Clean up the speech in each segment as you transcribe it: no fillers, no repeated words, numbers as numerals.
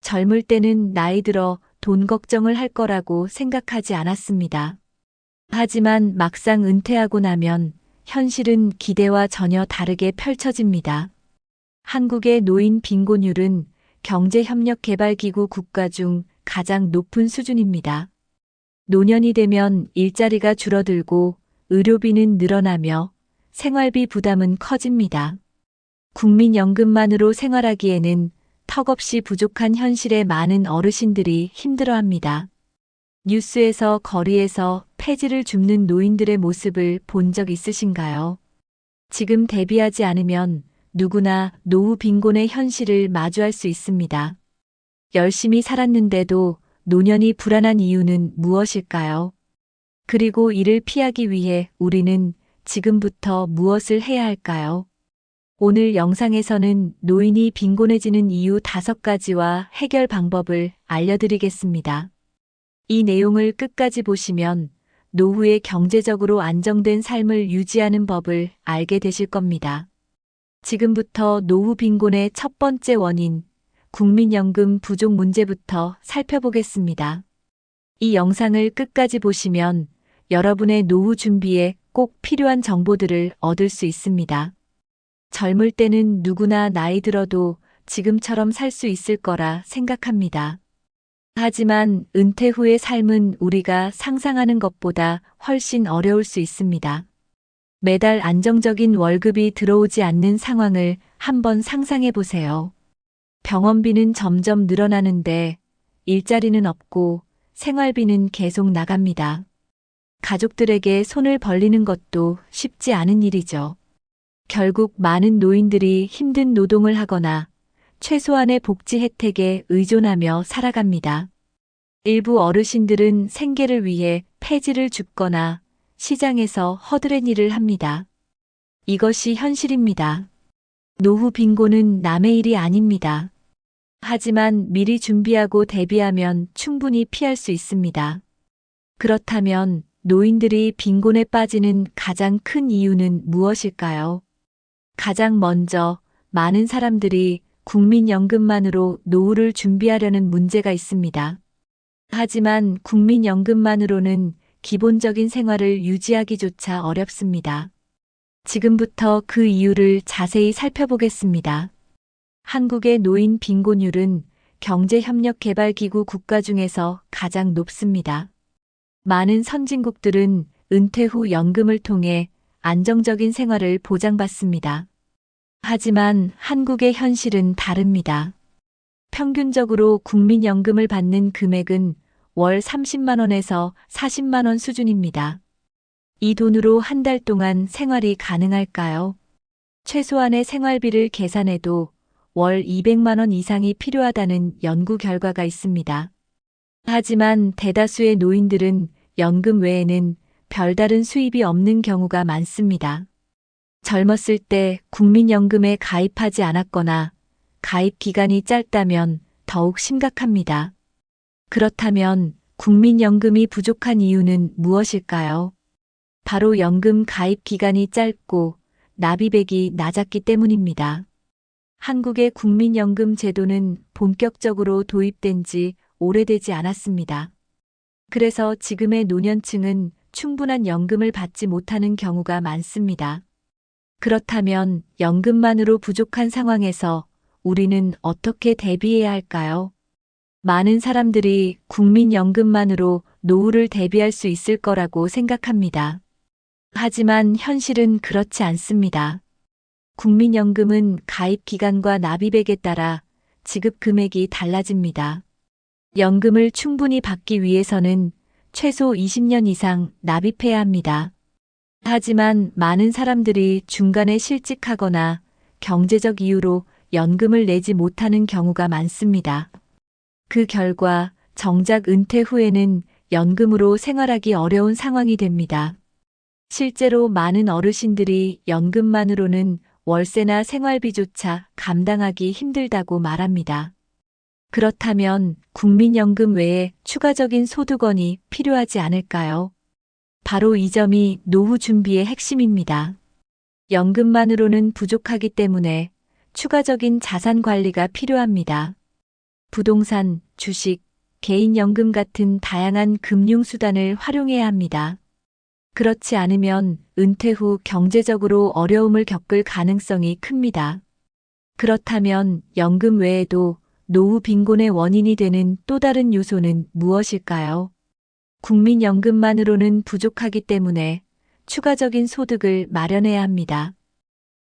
젊을 때는 나이 들어 돈 걱정을 할 거라고 생각하지 않았습니다. 하지만 막상 은퇴하고 나면 현실은 기대와 전혀 다르게 펼쳐집니다. 한국의 노인 빈곤율은 경제협력개발기구 국가 중 가장 높은 수준입니다. 노년이 되면 일자리가 줄어들고 의료비는 늘어나며 생활비 부담은 커집니다. 국민연금만으로 생활하기에는 턱없이 부족한 현실에 많은 어르신들이 힘들어합니다. 뉴스에서 거리에서 폐지를 줍는 노인들의 모습을 본 적 있으신가요? 지금 대비하지 않으면 누구나 노후 빈곤의 현실을 마주할 수 있습니다. 열심히 살았는데도 노년이 불안한 이유는 무엇일까요? 그리고 이를 피하기 위해 우리는 지금부터 무엇을 해야 할까요? 오늘 영상에서는 노인이 빈곤해지는 이유 5가지와 해결 방법을 알려드리겠습니다. 이 내용을 끝까지 보시면 노후에 경제적으로 안정된 삶을 유지하는 법을 알게 되실 겁니다. 지금부터 노후 빈곤의 첫 번째 원인, 국민연금 부족 문제부터 살펴보겠습니다. 이 영상을 끝까지 보시면 여러분의 노후 준비에 꼭 필요한 정보들을 얻을 수 있습니다. 젊을 때는 누구나 나이 들어도 지금처럼 살 수 있을 거라 생각합니다. 하지만 은퇴 후의 삶은 우리가 상상하는 것보다 훨씬 어려울 수 있습니다. 매달 안정적인 월급이 들어오지 않는 상황을 한번 상상해 보세요. 병원비는 점점 늘어나는데 일자리는 없고 생활비는 계속 나갑니다. 가족들에게 손을 벌리는 것도 쉽지 않은 일이죠. 결국 많은 노인들이 힘든 노동을 하거나 최소한의 복지 혜택에 의존하며 살아갑니다. 일부 어르신들은 생계를 위해 폐지를 줍거나 시장에서 허드렛 일을 합니다. 이것이 현실입니다. 노후 빈곤은 남의 일이 아닙니다. 하지만 미리 준비하고 대비하면 충분히 피할 수 있습니다. 그렇다면 노인들이 빈곤에 빠지는 가장 큰 이유는 무엇일까요? 가장 먼저 많은 사람들이 국민연금만으로 노후를 준비하려는 문제가 있습니다. 하지만 국민연금만으로는 기본적인 생활을 유지하기조차 어렵습니다. 지금부터 그 이유를 자세히 살펴보겠습니다. 한국의 노인 빈곤율은 경제협력개발기구 국가 중에서 가장 높습니다. 많은 선진국들은 은퇴 후 연금을 통해 안정적인 생활을 보장받습니다. 하지만 한국의 현실은 다릅니다. 평균적으로 국민연금을 받는 금액은 월 30만 원에서 40만 원 수준입니다. 이 돈으로 한 달 동안 생활이 가능할까요? 최소한의 생활비를 계산해도 월 200만 원 이상이 필요하다는 연구 결과가 있습니다. 하지만 대다수의 노인들은 연금 외에는 별다른 수입이 없는 경우가 많습니다. 젊었을 때 국민연금에 가입하지 않았거나 가입 기간이 짧다면 더욱 심각합니다. 그렇다면 국민연금이 부족한 이유는 무엇일까요? 바로 연금 가입 기간이 짧고 납입액이 낮았기 때문입니다. 한국의 국민연금 제도는 본격적으로 도입된 지 오래되지 않았습니다. 그래서 지금의 노년층은 충분한 연금을 받지 못하는 경우가 많습니다. 그렇다면 연금만으로 부족한 상황에서 우리는 어떻게 대비해야 할까요? 많은 사람들이 국민연금만으로 노후를 대비할 수 있을 거라고 생각합니다. 하지만 현실은 그렇지 않습니다. 국민연금은 가입 기간과 납입액에 따라 지급 금액이 달라집니다. 연금을 충분히 받기 위해서는 최소 20년 이상 납입해야 합니다. 하지만 많은 사람들이 중간에 실직하거나 경제적 이유로 연금을 내지 못하는 경우가 많습니다. 그 결과 정작 은퇴 후에는 연금으로 생활하기 어려운 상황이 됩니다. 실제로 많은 어르신들이 연금만으로는 월세나 생활비조차 감당하기 힘들다고 말합니다. 그렇다면 국민연금 외에 추가적인 소득원이 필요하지 않을까요? 바로 이 점이 노후 준비의 핵심입니다. 연금만으로는 부족하기 때문에 추가적인 자산 관리가 필요합니다. 부동산, 주식, 개인연금 같은 다양한 금융수단을 활용해야 합니다. 그렇지 않으면 은퇴 후 경제적으로 어려움을 겪을 가능성이 큽니다. 그렇다면 연금 외에도 노후 빈곤의 원인이 되는 또 다른 요소는 무엇일까요? 국민연금만으로는 부족하기 때문에 추가적인 소득을 마련해야 합니다.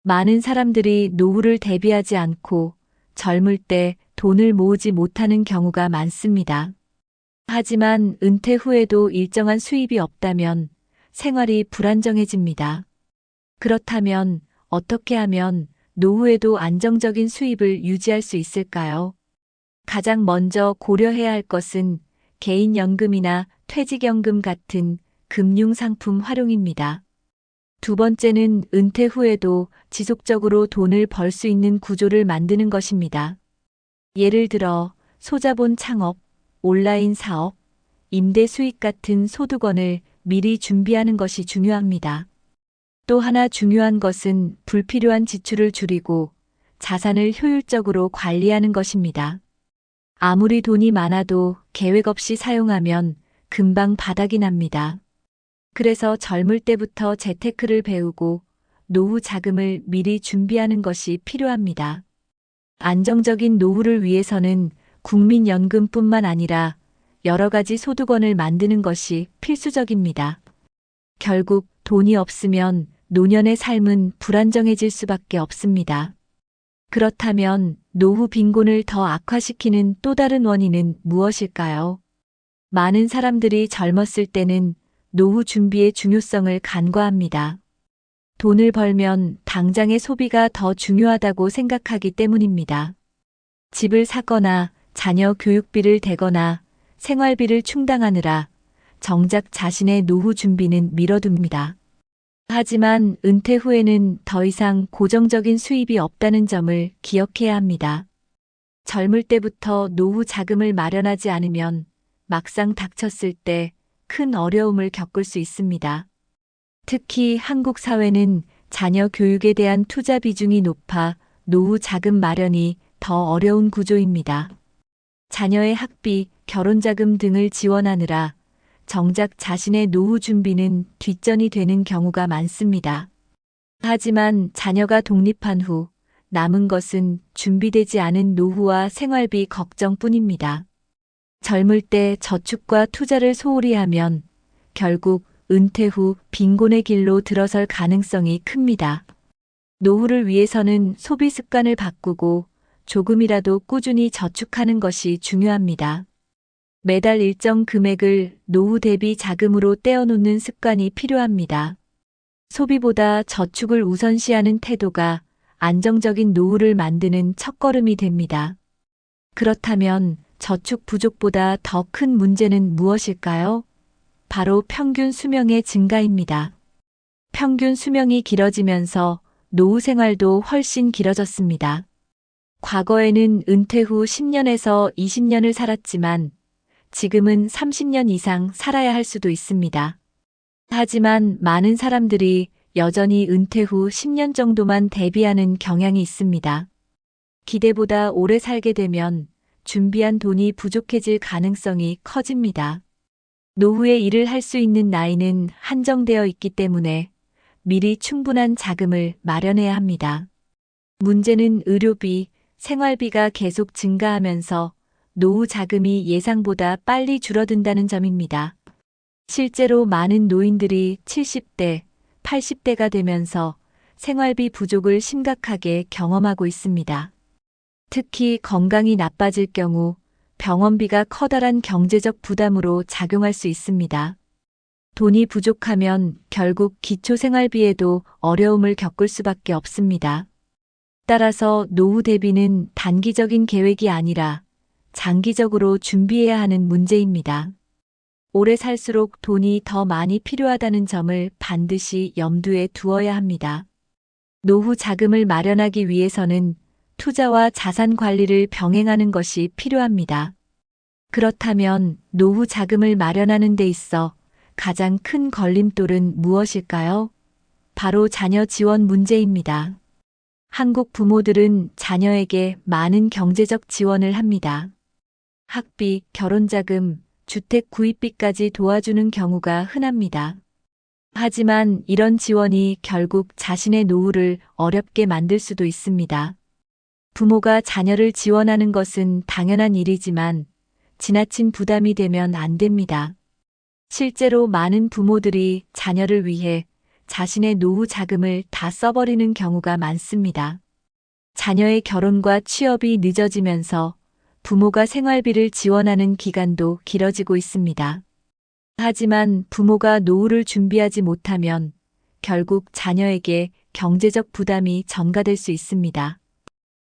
많은 사람들이 노후를 대비하지 않고 젊을 때 돈을 모으지 못하는 경우가 많습니다. 하지만 은퇴 후에도 일정한 수입이 없다면 생활이 불안정해집니다. 그렇다면 어떻게 하면 노후에도 안정적인 수입을 유지할 수 있을까요? 가장 먼저 고려해야 할 것은 개인연금이나 퇴직연금 같은 금융상품 활용입니다. 두 번째는 은퇴 후에도 지속적으로 돈을 벌 수 있는 구조를 만드는 것입니다. 예를 들어 소자본 창업, 온라인 사업, 임대 수익 같은 소득원을 미리 준비하는 것이 중요합니다. 또 하나 중요한 것은 불필요한 지출을 줄이고 자산을 효율적으로 관리하는 것입니다. 아무리 돈이 많아도 계획 없이 사용하면 금방 바닥이 납니다. 그래서 젊을 때부터 재테크를 배우고 노후 자금을 미리 준비하는 것이 필요합니다. 안정적인 노후를 위해서는 국민연금뿐만 아니라 여러 가지 소득원을 만드는 것이 필수적입니다. 결국 돈이 없으면 노년의 삶은 불안정해질 수밖에 없습니다. 그렇다면 노후 빈곤을 더 악화시키는 또 다른 원인은 무엇일까요? 많은 사람들이 젊었을 때는 노후 준비의 중요성을 간과합니다. 돈을 벌면 당장의 소비가 더 중요하다고 생각하기 때문입니다. 집을 사거나 자녀 교육비를 대거나 생활비를 충당하느라 정작 자신의 노후 준비는 미뤄둡니다. 하지만 은퇴 후에는 더 이상 고정적인 수입이 없다는 점을 기억해야 합니다. 젊을 때부터 노후 자금을 마련하지 않으면 막상 닥쳤을 때 큰 어려움을 겪을 수 있습니다. 특히 한국 사회는 자녀 교육에 대한 투자 비중이 높아 노후 자금 마련이 더 어려운 구조입니다. 자녀의 학비, 결혼자금 등을 지원하느라 정작 자신의 노후 준비는 뒷전이 되는 경우가 많습니다. 하지만 자녀가 독립한 후 남은 것은 준비되지 않은 노후와 생활비 걱정뿐입니다. 젊을 때 저축과 투자를 소홀히 하면 결국 은퇴 후 빈곤의 길로 들어설 가능성이 큽니다. 노후를 위해서는 소비 습관을 바꾸고 조금이라도 꾸준히 저축하는 것이 중요합니다. 매달 일정 금액을 노후 대비 자금으로 떼어놓는 습관이 필요합니다. 소비보다 저축을 우선시하는 태도가 안정적인 노후를 만드는 첫걸음이 됩니다. 그렇다면 저축 부족보다 더 큰 문제는 무엇일까요? 바로 평균 수명의 증가입니다. 평균 수명이 길어지면서 노후 생활도 훨씬 길어졌습니다. 과거에는 은퇴 후 10년에서 20년을 살았지만 지금은 30년 이상 살아야 할 수도 있습니다. 하지만 많은 사람들이 여전히 은퇴 후 10년 정도만 대비하는 경향이 있습니다. 기대보다 오래 살게 되면 준비한 돈이 부족해질 가능성이 커집니다. 노후에 일을 할 수 있는 나이는 한정되어 있기 때문에 미리 충분한 자금을 마련해야 합니다. 문제는 의료비, 생활비가 계속 증가하면서 노후 자금이 예상보다 빨리 줄어든다는 점입니다. 실제로 많은 노인들이 70대, 80대가 되면서 생활비 부족을 심각하게 경험하고 있습니다. 특히 건강이 나빠질 경우 병원비가 커다란 경제적 부담으로 작용할 수 있습니다. 돈이 부족하면 결국 기초생활비에도 어려움을 겪을 수밖에 없습니다. 따라서 노후 대비는 단기적인 계획이 아니라 장기적으로 준비해야 하는 문제입니다. 오래 살수록 돈이 더 많이 필요하다는 점을 반드시 염두에 두어야 합니다. 노후 자금을 마련하기 위해서는 투자와 자산 관리를 병행하는 것이 필요합니다. 그렇다면 노후 자금을 마련하는 데 있어 가장 큰 걸림돌은 무엇일까요? 바로 자녀 지원 문제입니다. 한국 부모들은 자녀에게 많은 경제적 지원을 합니다. 학비, 결혼자금, 주택 구입비까지 도와주는 경우가 흔합니다. 하지만 이런 지원이 결국 자신의 노후를 어렵게 만들 수도 있습니다. 부모가 자녀를 지원하는 것은 당연한 일이지만 지나친 부담이 되면 안 됩니다. 실제로 많은 부모들이 자녀를 위해 자신의 노후 자금을 다 써버리는 경우가 많습니다. 자녀의 결혼과 취업이 늦어지면서 부모가 생활비를 지원하는 기간도 길어지고 있습니다. 하지만 부모가 노후를 준비하지 못하면 결국 자녀에게 경제적 부담이 전가될 수 있습니다.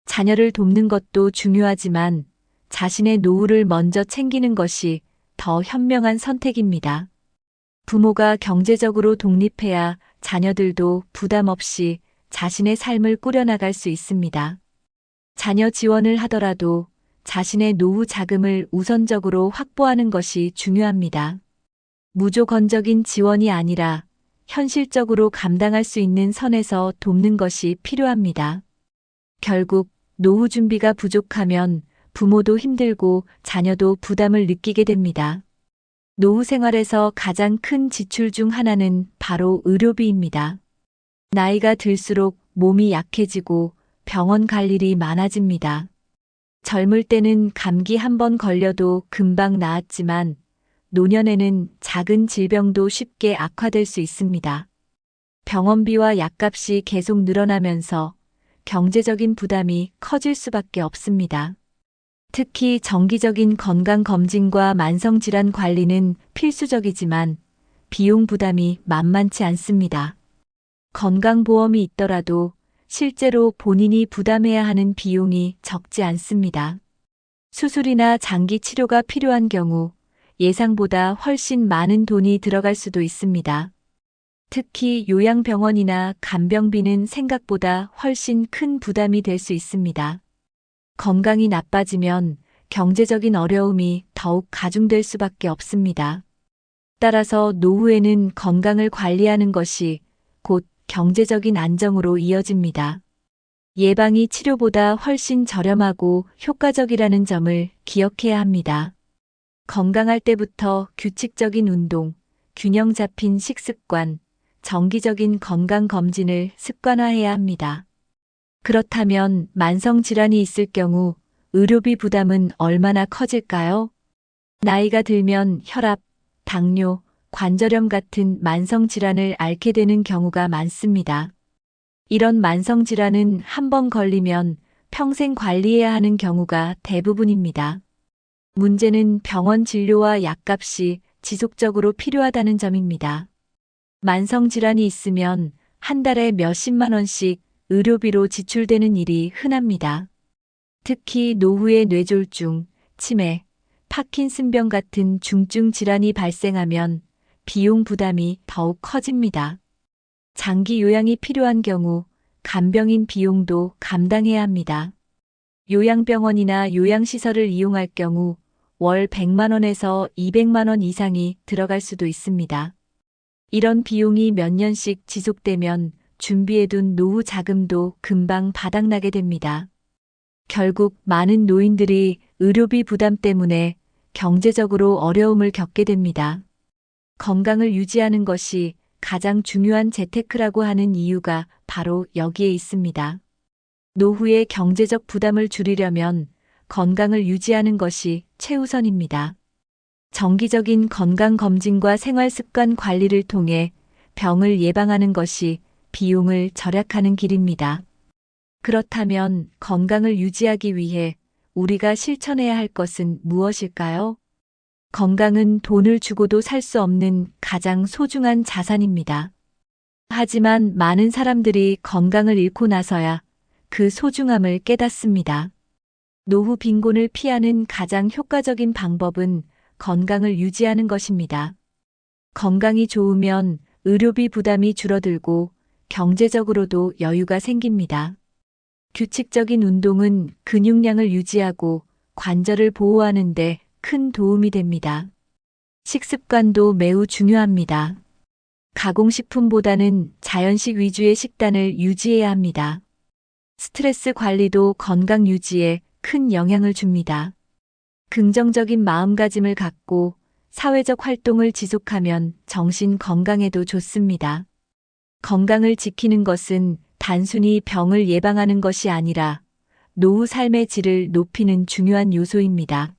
자녀를 돕는 것도 중요하지만 자신의 노후를 먼저 챙기는 것이 더 현명한 선택입니다. 부모가 경제적으로 독립해야 자녀들도 부담 없이 자신의 삶을 꾸려나갈 수 있습니다. 자녀 지원을 하더라도 자신의 노후 자금을 우선적으로 확보하는 것이 중요합니다. 무조건적인 지원이 아니라 현실적으로 감당할 수 있는 선에서 돕는 것이 필요합니다. 결국 노후 준비가 부족하면 부모도 힘들고 자녀도 부담을 느끼게 됩니다. 노후 생활에서 가장 큰 지출 중 하나는 바로 의료비입니다. 나이가 들수록 몸이 약해지고 병원 갈 일이 많아집니다. 젊을 때는 감기 한 번 걸려도 금방 나았지만 노년에는 작은 질병도 쉽게 악화될 수 있습니다. 병원비와 약값이 계속 늘어나면서 경제적인 부담이 커질 수밖에 없습니다. 특히 정기적인 건강검진과 만성질환 관리는 필수적이지만 비용 부담이 만만치 않습니다. 건강보험이 있더라도 실제로 본인이 부담해야 하는 비용이 적지 않습니다. 수술이나 장기 치료가 필요한 경우 예상보다 훨씬 많은 돈이 들어갈 수도 있습니다. 특히 요양병원이나 간병비는 생각보다 훨씬 큰 부담이 될 수 있습니다. 건강이 나빠지면 경제적인 어려움이 더욱 가중될 수밖에 없습니다. 따라서 노후에는 건강을 관리하는 것이 곧 경제적인 안정으로 이어집니다. 예방이 치료보다 훨씬 저렴하고 효과적이라는 점을 기억해야 합니다. 건강할 때부터 규칙적인 운동, 균형 잡힌 식습관, 정기적인 건강검진을 습관화해야 합니다. 그렇다면 만성질환이 있을 경우 의료비 부담은 얼마나 커질까요? 나이가 들면 혈압, 당뇨, 관절염 같은 만성질환을 앓게 되는 경우가 많습니다. 이런 만성질환은 한 번 걸리면 평생 관리해야 하는 경우가 대부분입니다. 문제는 병원 진료와 약값이 지속적으로 필요하다는 점입니다. 만성질환이 있으면 한 달에 몇십만 원씩 의료비로 지출되는 일이 흔합니다. 특히 노후에 뇌졸중, 치매, 파킨슨병 같은 중증 질환이 발생하면 비용 부담이 더욱 커집니다. 장기 요양이 필요한 경우 간병인 비용도 감당해야 합니다. 요양병원이나 요양시설을 이용할 경우 월 100만 원에서 200만 원 이상이 들어갈 수도 있습니다. 이런 비용이 몇 년씩 지속되면 준비해둔 노후 자금도 금방 바닥나게 됩니다. 결국 많은 노인들이 의료비 부담 때문에 경제적으로 어려움을 겪게 됩니다. 건강을 유지하는 것이 가장 중요한 재테크라고 하는 이유가 바로 여기에 있습니다. 노후의 경제적 부담을 줄이려면 건강을 유지하는 것이 최우선입니다. 정기적인 건강검진과 생활습관 관리를 통해 병을 예방하는 것이 비용을 절약하는 길입니다. 그렇다면 건강을 유지하기 위해 우리가 실천해야 할 것은 무엇일까요? 건강은 돈을 주고도 살 수 없는 가장 소중한 자산입니다. 하지만 많은 사람들이 건강을 잃고 나서야 그 소중함을 깨닫습니다. 노후 빈곤을 피하는 가장 효과적인 방법은 건강을 유지하는 것입니다. 건강이 좋으면 의료비 부담이 줄어들고 경제적으로도 여유가 생깁니다. 규칙적인 운동은 근육량을 유지하고 관절을 보호하는 데 큰 도움이 됩니다. 식습관도 매우 중요합니다. 가공식품보다는 자연식 위주의 식단을 유지해야 합니다. 스트레스 관리도 건강 유지에 큰 영향을 줍니다. 긍정적인 마음가짐을 갖고 사회적 활동을 지속하면 정신 건강에도 좋습니다. 건강을 지키는 것은 단순히 병을 예방하는 것이 아니라 노후 삶의 질을 높이는 중요한 요소입니다.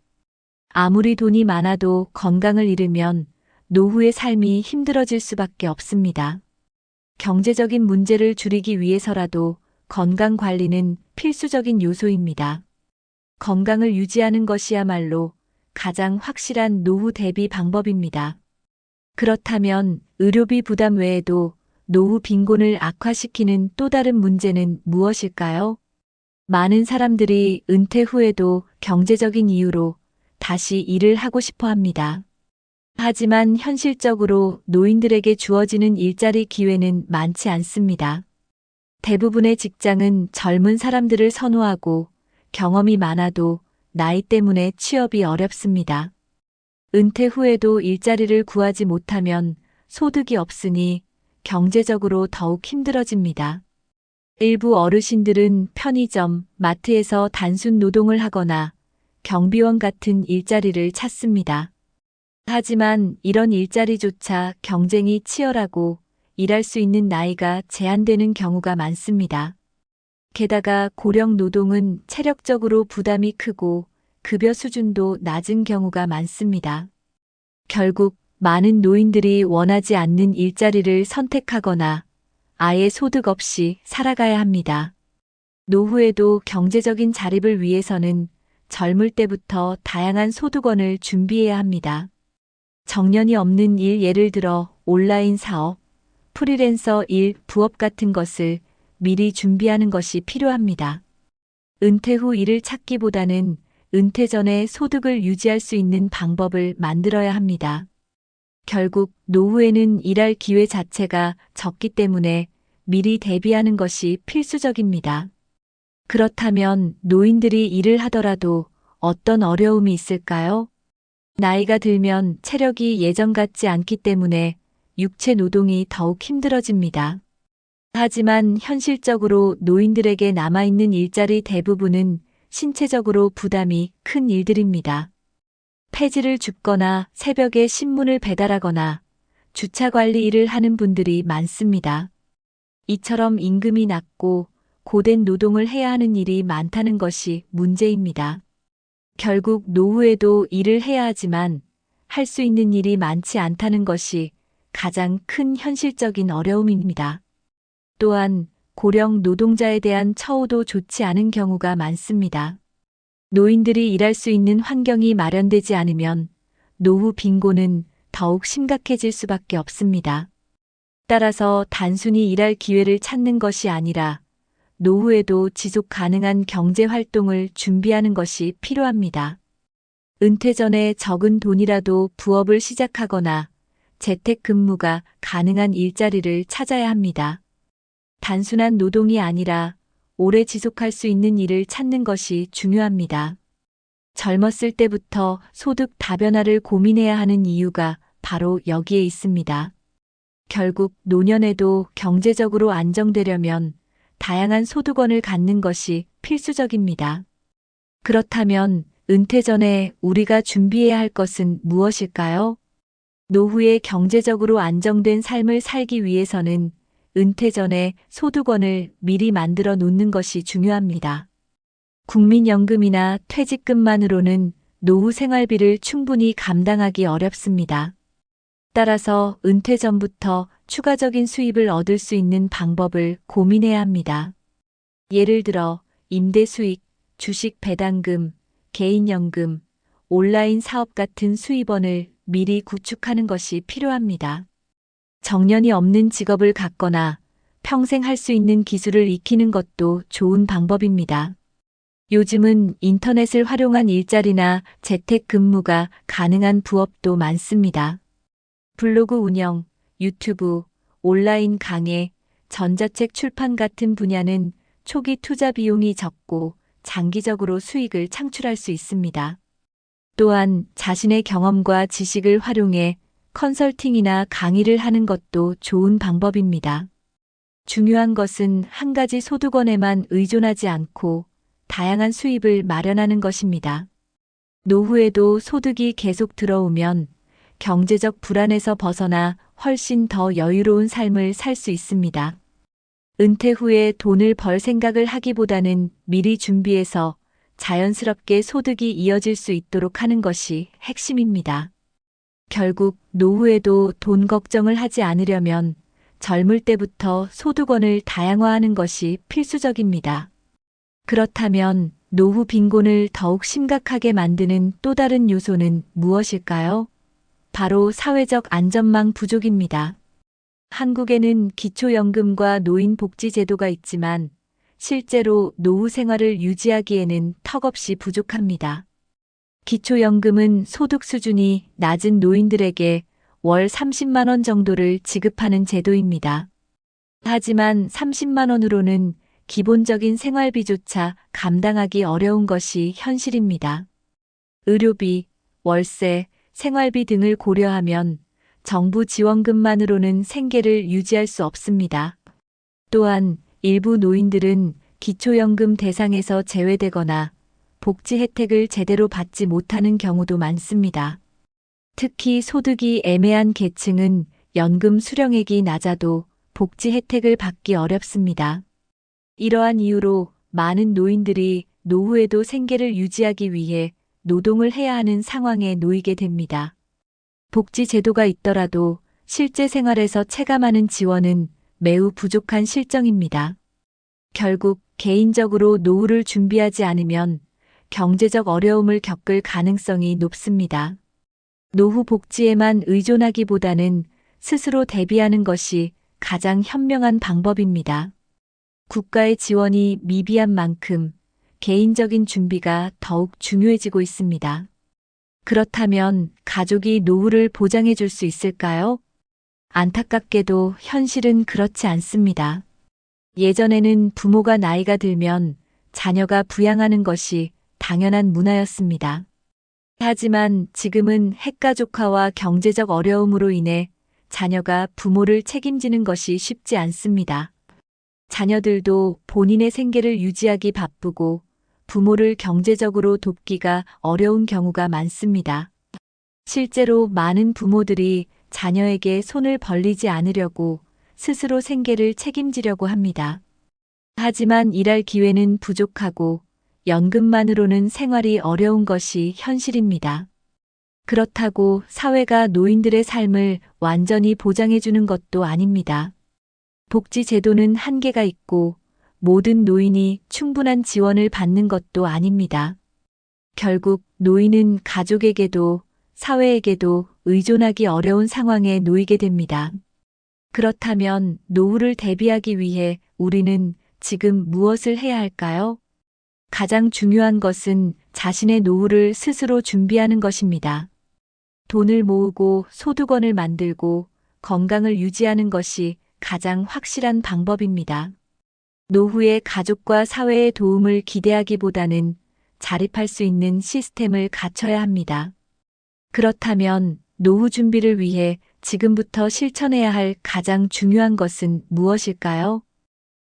아무리 돈이 많아도 건강을 잃으면 노후의 삶이 힘들어질 수밖에 없습니다. 경제적인 문제를 줄이기 위해서라도 건강 관리는 필수적인 요소입니다. 건강을 유지하는 것이야말로 가장 확실한 노후 대비 방법입니다. 그렇다면 의료비 부담 외에도 노후 빈곤을 악화시키는 또 다른 문제는 무엇일까요? 많은 사람들이 은퇴 후에도 경제적인 이유로 다시 일을 하고 싶어 합니다. 하지만 현실적으로 노인들에게 주어지는 일자리 기회는 많지 않습니다. 대부분의 직장은 젊은 사람들을 선호하고 경험이 많아도 나이 때문에 취업이 어렵습니다. 은퇴 후에도 일자리를 구하지 못하면 소득이 없으니 경제적으로 더욱 힘들어집니다. 일부 어르신들은 편의점, 마트에서 단순 노동을 하거나 경비원 같은 일자리를 찾습니다. 하지만 이런 일자리조차 경쟁이 치열하고 일할 수 있는 나이가 제한되는 경우가 많습니다. 게다가 고령 노동은 체력적으로 부담이 크고 급여 수준도 낮은 경우가 많습니다. 결국 많은 노인들이 원하지 않는 일자리를 선택하거나 아예 소득 없이 살아가야 합니다. 노후에도 경제적인 자립을 위해서는 젊을 때부터 다양한 소득원을 준비해야 합니다. 정년이 없는 일, 예를 들어 온라인 사업, 프리랜서 일, 부업 같은 것을 미리 준비하는 것이 필요합니다. 은퇴 후 일을 찾기보다는 은퇴 전에 소득을 유지할 수 있는 방법을 만들어야 합니다. 결국 노후에는 일할 기회 자체가 적기 때문에 미리 대비하는 것이 필수적입니다. 그렇다면 노인들이 일을 하더라도 어떤 어려움이 있을까요? 나이가 들면 체력이 예전 같지 않기 때문에 육체 노동이 더욱 힘들어집니다. 하지만 현실적으로 노인들에게 남아있는 일자리 대부분은 신체적으로 부담이 큰 일들입니다. 폐지를 줍거나 새벽에 신문을 배달하거나 주차 관리 일을 하는 분들이 많습니다. 이처럼 임금이 낮고 고된 노동을 해야 하는 일이 많다는 것이 문제입니다. 결국 노후에도 일을 해야 하지만 할 수 있는 일이 많지 않다는 것이 가장 큰 현실적인 어려움입니다. 또한 고령 노동자에 대한 처우도 좋지 않은 경우가 많습니다. 노인들이 일할 수 있는 환경이 마련되지 않으면 노후 빈곤은 더욱 심각해질 수밖에 없습니다. 따라서 단순히 일할 기회를 찾는 것이 아니라 노후에도 지속 가능한 경제 활동을 준비하는 것이 필요합니다. 은퇴 전에 적은 돈이라도 부업을 시작하거나 재택근무가 가능한 일자리를 찾아야 합니다. 단순한 노동이 아니라 오래 지속할 수 있는 일을 찾는 것이 중요합니다. 젊었을 때부터 소득 다변화를 고민해야 하는 이유가 바로 여기에 있습니다. 결국 노년에도 경제적으로 안정되려면 다양한 소득원을 갖는 것이 필수적입니다. 그렇다면 은퇴 전에 우리가 준비해야 할 것은 무엇일까요? 노후에 경제적으로 안정된 삶을 살기 위해서는 은퇴 전에 소득원을 미리 만들어 놓는 것이 중요합니다. 국민연금이나 퇴직금만으로는 노후 생활비를 충분히 감당하기 어렵습니다. 따라서 은퇴 전부터 추가적인 수입을 얻을 수 있는 방법을 고민해야 합니다. 예를 들어 임대 수익, 주식 배당금, 개인연금, 온라인 사업 같은 수입원을 미리 구축하는 것이 필요합니다. 정년이 없는 직업을 갖거나 평생 할 수 있는 기술을 익히는 것도 좋은 방법입니다. 요즘은 인터넷을 활용한 일자리나 재택근무가 가능한 부업도 많습니다. 블로그 운영, 유튜브, 온라인 강의, 전자책 출판 같은 분야는 초기 투자 비용이 적고 장기적으로 수익을 창출할 수 있습니다. 또한 자신의 경험과 지식을 활용해 컨설팅이나 강의를 하는 것도 좋은 방법입니다. 중요한 것은 한 가지 소득원에만 의존하지 않고 다양한 수입을 마련하는 것입니다. 노후에도 소득이 계속 들어오면 경제적 불안에서 벗어나 훨씬 더 여유로운 삶을 살 수 있습니다. 은퇴 후에 돈을 벌 생각을 하기보다는 미리 준비해서 자연스럽게 소득이 이어질 수 있도록 하는 것이 핵심입니다. 결국 노후에도 돈 걱정을 하지 않으려면 젊을 때부터 소득원을 다양화하는 것이 필수적입니다. 그렇다면 노후 빈곤을 더욱 심각하게 만드는 또 다른 요소는 무엇일까요? 바로 사회적 안전망 부족입니다. 한국에는 기초연금과 노인복지제도가 있지만 실제로 노후 생활을 유지하기에는 턱없이 부족합니다. 기초연금은 소득 수준이 낮은 노인들에게 월 30만 원 정도를 지급하는 제도입니다. 하지만 30만 원으로는 기본적인 생활비조차 감당하기 어려운 것이 현실입니다. 의료비, 월세, 생활비 등을 고려하면 정부 지원금만으로는 생계를 유지할 수 없습니다. 또한 일부 노인들은 기초연금 대상에서 제외되거나 복지 혜택을 제대로 받지 못하는 경우도 많습니다. 특히 소득이 애매한 계층은 연금 수령액이 낮아도 복지 혜택을 받기 어렵습니다. 이러한 이유로 많은 노인들이 노후에도 생계를 유지하기 위해 노동을 해야 하는 상황에 놓이게 됩니다. 복지 제도가 있더라도 실제 생활에서 체감하는 지원은 매우 부족한 실정입니다. 결국 개인적으로 노후를 준비하지 않으면 경제적 어려움을 겪을 가능성이 높습니다. 노후 복지에만 의존하기보다는 스스로 대비하는 것이 가장 현명한 방법입니다. 국가의 지원이 미비한 만큼 개인적인 준비가 더욱 중요해지고 있습니다. 그렇다면 가족이 노후를 보장해 줄 수 있을까요? 안타깝게도 현실은 그렇지 않습니다. 예전에는 부모가 나이가 들면 자녀가 부양하는 것이 당연한 문화였습니다. 하지만 지금은 핵가족화와 경제적 어려움으로 인해 자녀가 부모를 책임지는 것이 쉽지 않습니다. 자녀들도 본인의 생계를 유지하기 바쁘고 부모를 경제적으로 돕기가 어려운 경우가 많습니다. 실제로 많은 부모들이 자녀에게 손을 벌리지 않으려고 스스로 생계를 책임지려고 합니다. 하지만 일할 기회는 부족하고 연금만으로는 생활이 어려운 것이 현실입니다. 그렇다고 사회가 노인들의 삶을 완전히 보장해주는 것도 아닙니다. 복지 제도는 한계가 있고 모든 노인이 충분한 지원을 받는 것도 아닙니다. 결국 노인은 가족에게도 사회에게도 의존하기 어려운 상황에 놓이게 됩니다. 그렇다면 노후를 대비하기 위해 우리는 지금 무엇을 해야 할까요? 가장 중요한 것은 자신의 노후를 스스로 준비하는 것입니다. 돈을 모으고 소득원을 만들고 건강을 유지하는 것이 가장 확실한 방법입니다. 노후에 가족과 사회의 도움을 기대하기보다는 자립할 수 있는 시스템을 갖춰야 합니다. 그렇다면 노후 준비를 위해 지금부터 실천해야 할 가장 중요한 것은 무엇일까요?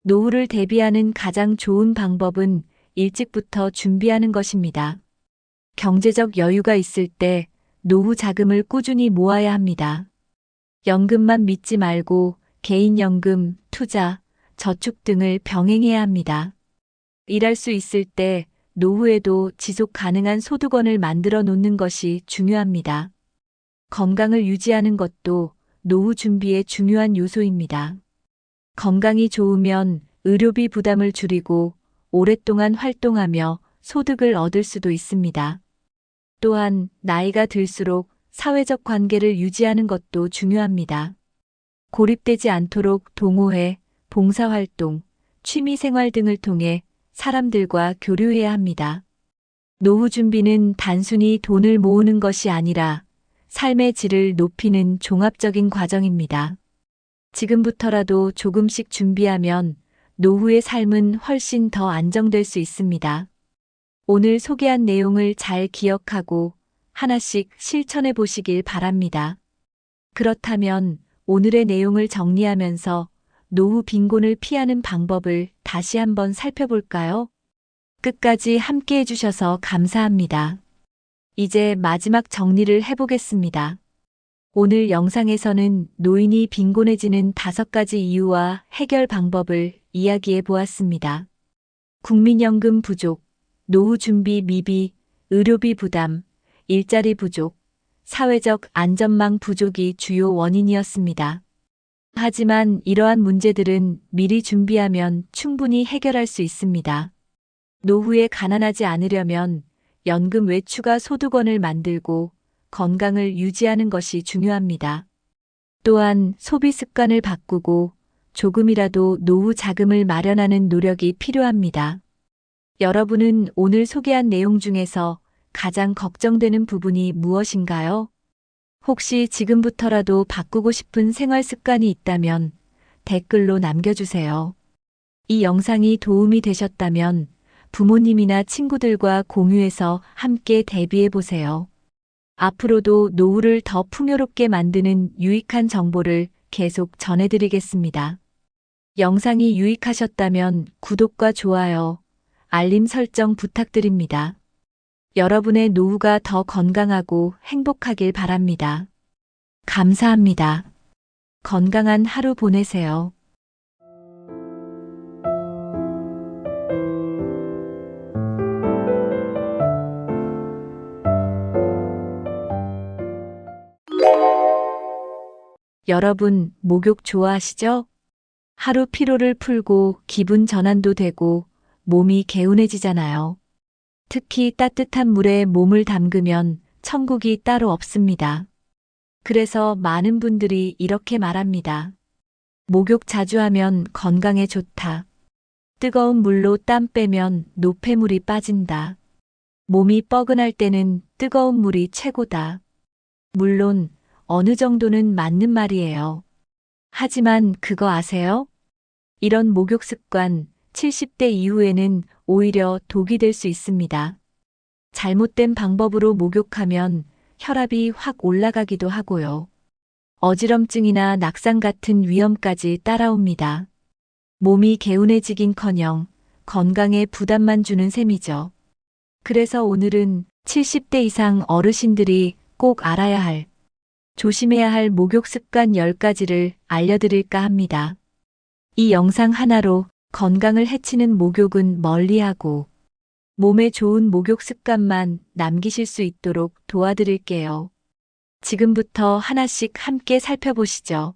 노후를 대비하는 가장 좋은 방법은 일찍부터 준비하는 것입니다. 경제적 여유가 있을 때 노후 자금을 꾸준히 모아야 합니다. 연금만 믿지 말고 개인연금, 투자, 저축 등을 병행해야 합니다. 일할 수 있을 때 노후에도 지속 가능한 소득원을 만들어 놓는 것이 중요합니다. 건강을 유지하는 것도 노후 준비의 중요한 요소입니다. 건강이 좋으면 의료비 부담을 줄이고 오랫동안 활동하며 소득을 얻을 수도 있습니다. 또한 나이가 들수록 사회적 관계를 유지하는 것도 중요합니다. 고립되지 않도록 동호회, 봉사활동, 취미생활 등을 통해 사람들과 교류해야 합니다. 노후 준비는 단순히 돈을 모으는 것이 아니라 삶의 질을 높이는 종합적인 과정입니다. 지금부터라도 조금씩 준비하면 노후의 삶은 훨씬 더 안정될 수 있습니다. 오늘 소개한 내용을 잘 기억하고 하나씩 실천해 보시길 바랍니다. 그렇다면 오늘의 내용을 정리하면서 노후 빈곤을 피하는 방법을 다시 한번 살펴볼까요? 끝까지 함께 해주셔서 감사합니다. 이제 마지막 정리를 해보겠습니다. 오늘 영상에서는 노인이 빈곤해지는 5가지 이유와 해결 방법을 이야기해 보았습니다. 국민연금 부족, 노후 준비 미비, 의료비 부담, 일자리 부족, 사회적 안전망 부족이 주요 원인이었습니다. 하지만 이러한 문제들은 미리 준비하면 충분히 해결할 수 있습니다. 노후에 가난하지 않으려면 연금 외 추가 소득원을 만들고 건강을 유지하는 것이 중요합니다. 또한 소비 습관을 바꾸고 조금이라도 노후 자금을 마련하는 노력이 필요합니다. 여러분은 오늘 소개한 내용 중에서 가장 걱정되는 부분이 무엇인가요? 혹시 지금부터라도 바꾸고 싶은 생활 습관이 있다면 댓글로 남겨주세요. 이 영상이 도움이 되셨다면 부모님이나 친구들과 공유해서 함께 대비해 보세요. 앞으로도 노후를 더 풍요롭게 만드는 유익한 정보를 계속 전해드리겠습니다. 영상이 유익하셨다면 구독과 좋아요, 알림 설정 부탁드립니다. 여러분의 노후가 더 건강하고 행복하길 바랍니다. 감사합니다. 건강한 하루 보내세요. 여러분, 목욕 좋아하시죠? 하루 피로를 풀고 기분 전환도 되고 몸이 개운해지잖아요. 특히 따뜻한 물에 몸을 담그면 천국이 따로 없습니다. 그래서 많은 분들이 이렇게 말합니다. 목욕 자주 하면 건강에 좋다. 뜨거운 물로 땀 빼면 노폐물이 빠진다. 몸이 뻐근할 때는 뜨거운 물이 최고다. 물론 어느 정도는 맞는 말이에요. 하지만 그거 아세요? 이런 목욕 습관 70대 이후에는 오히려 독이 될 수 있습니다. 잘못된 방법으로 목욕하면 혈압이 확 올라가기도 하고요. 어지럼증이나 낙상 같은 위험까지 따라옵니다. 몸이 개운해지긴커녕 건강에 부담만 주는 셈이죠. 그래서 오늘은 70대 이상 어르신들이 꼭 알아야 할, 조심해야 할 목욕 습관 10가지를 알려드릴까 합니다. 이 영상 하나로 건강을 해치는 목욕은 멀리하고 몸에 좋은 목욕 습관만 남기실 수 있도록 도와드릴게요. 지금부터 하나씩 함께 살펴보시죠.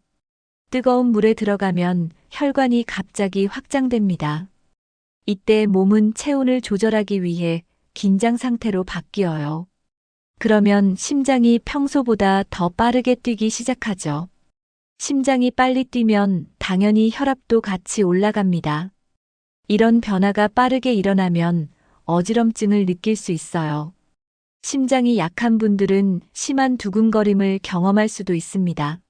뜨거운 물에 들어가면 혈관이 갑자기 확장됩니다. 이때 몸은 체온을 조절하기 위해 긴장 상태로 바뀌어요. 그러면 심장이 평소보다 더 빠르게 뛰기 시작하죠. 심장이 빨리 뛰면 당연히 혈압도 같이 올라갑니다. 이런 변화가 빠르게 일어나면 어지럼증을 느낄 수 있어요. 심장이 약한 분들은 심한 두근거림을 경험할 수도 있습니다.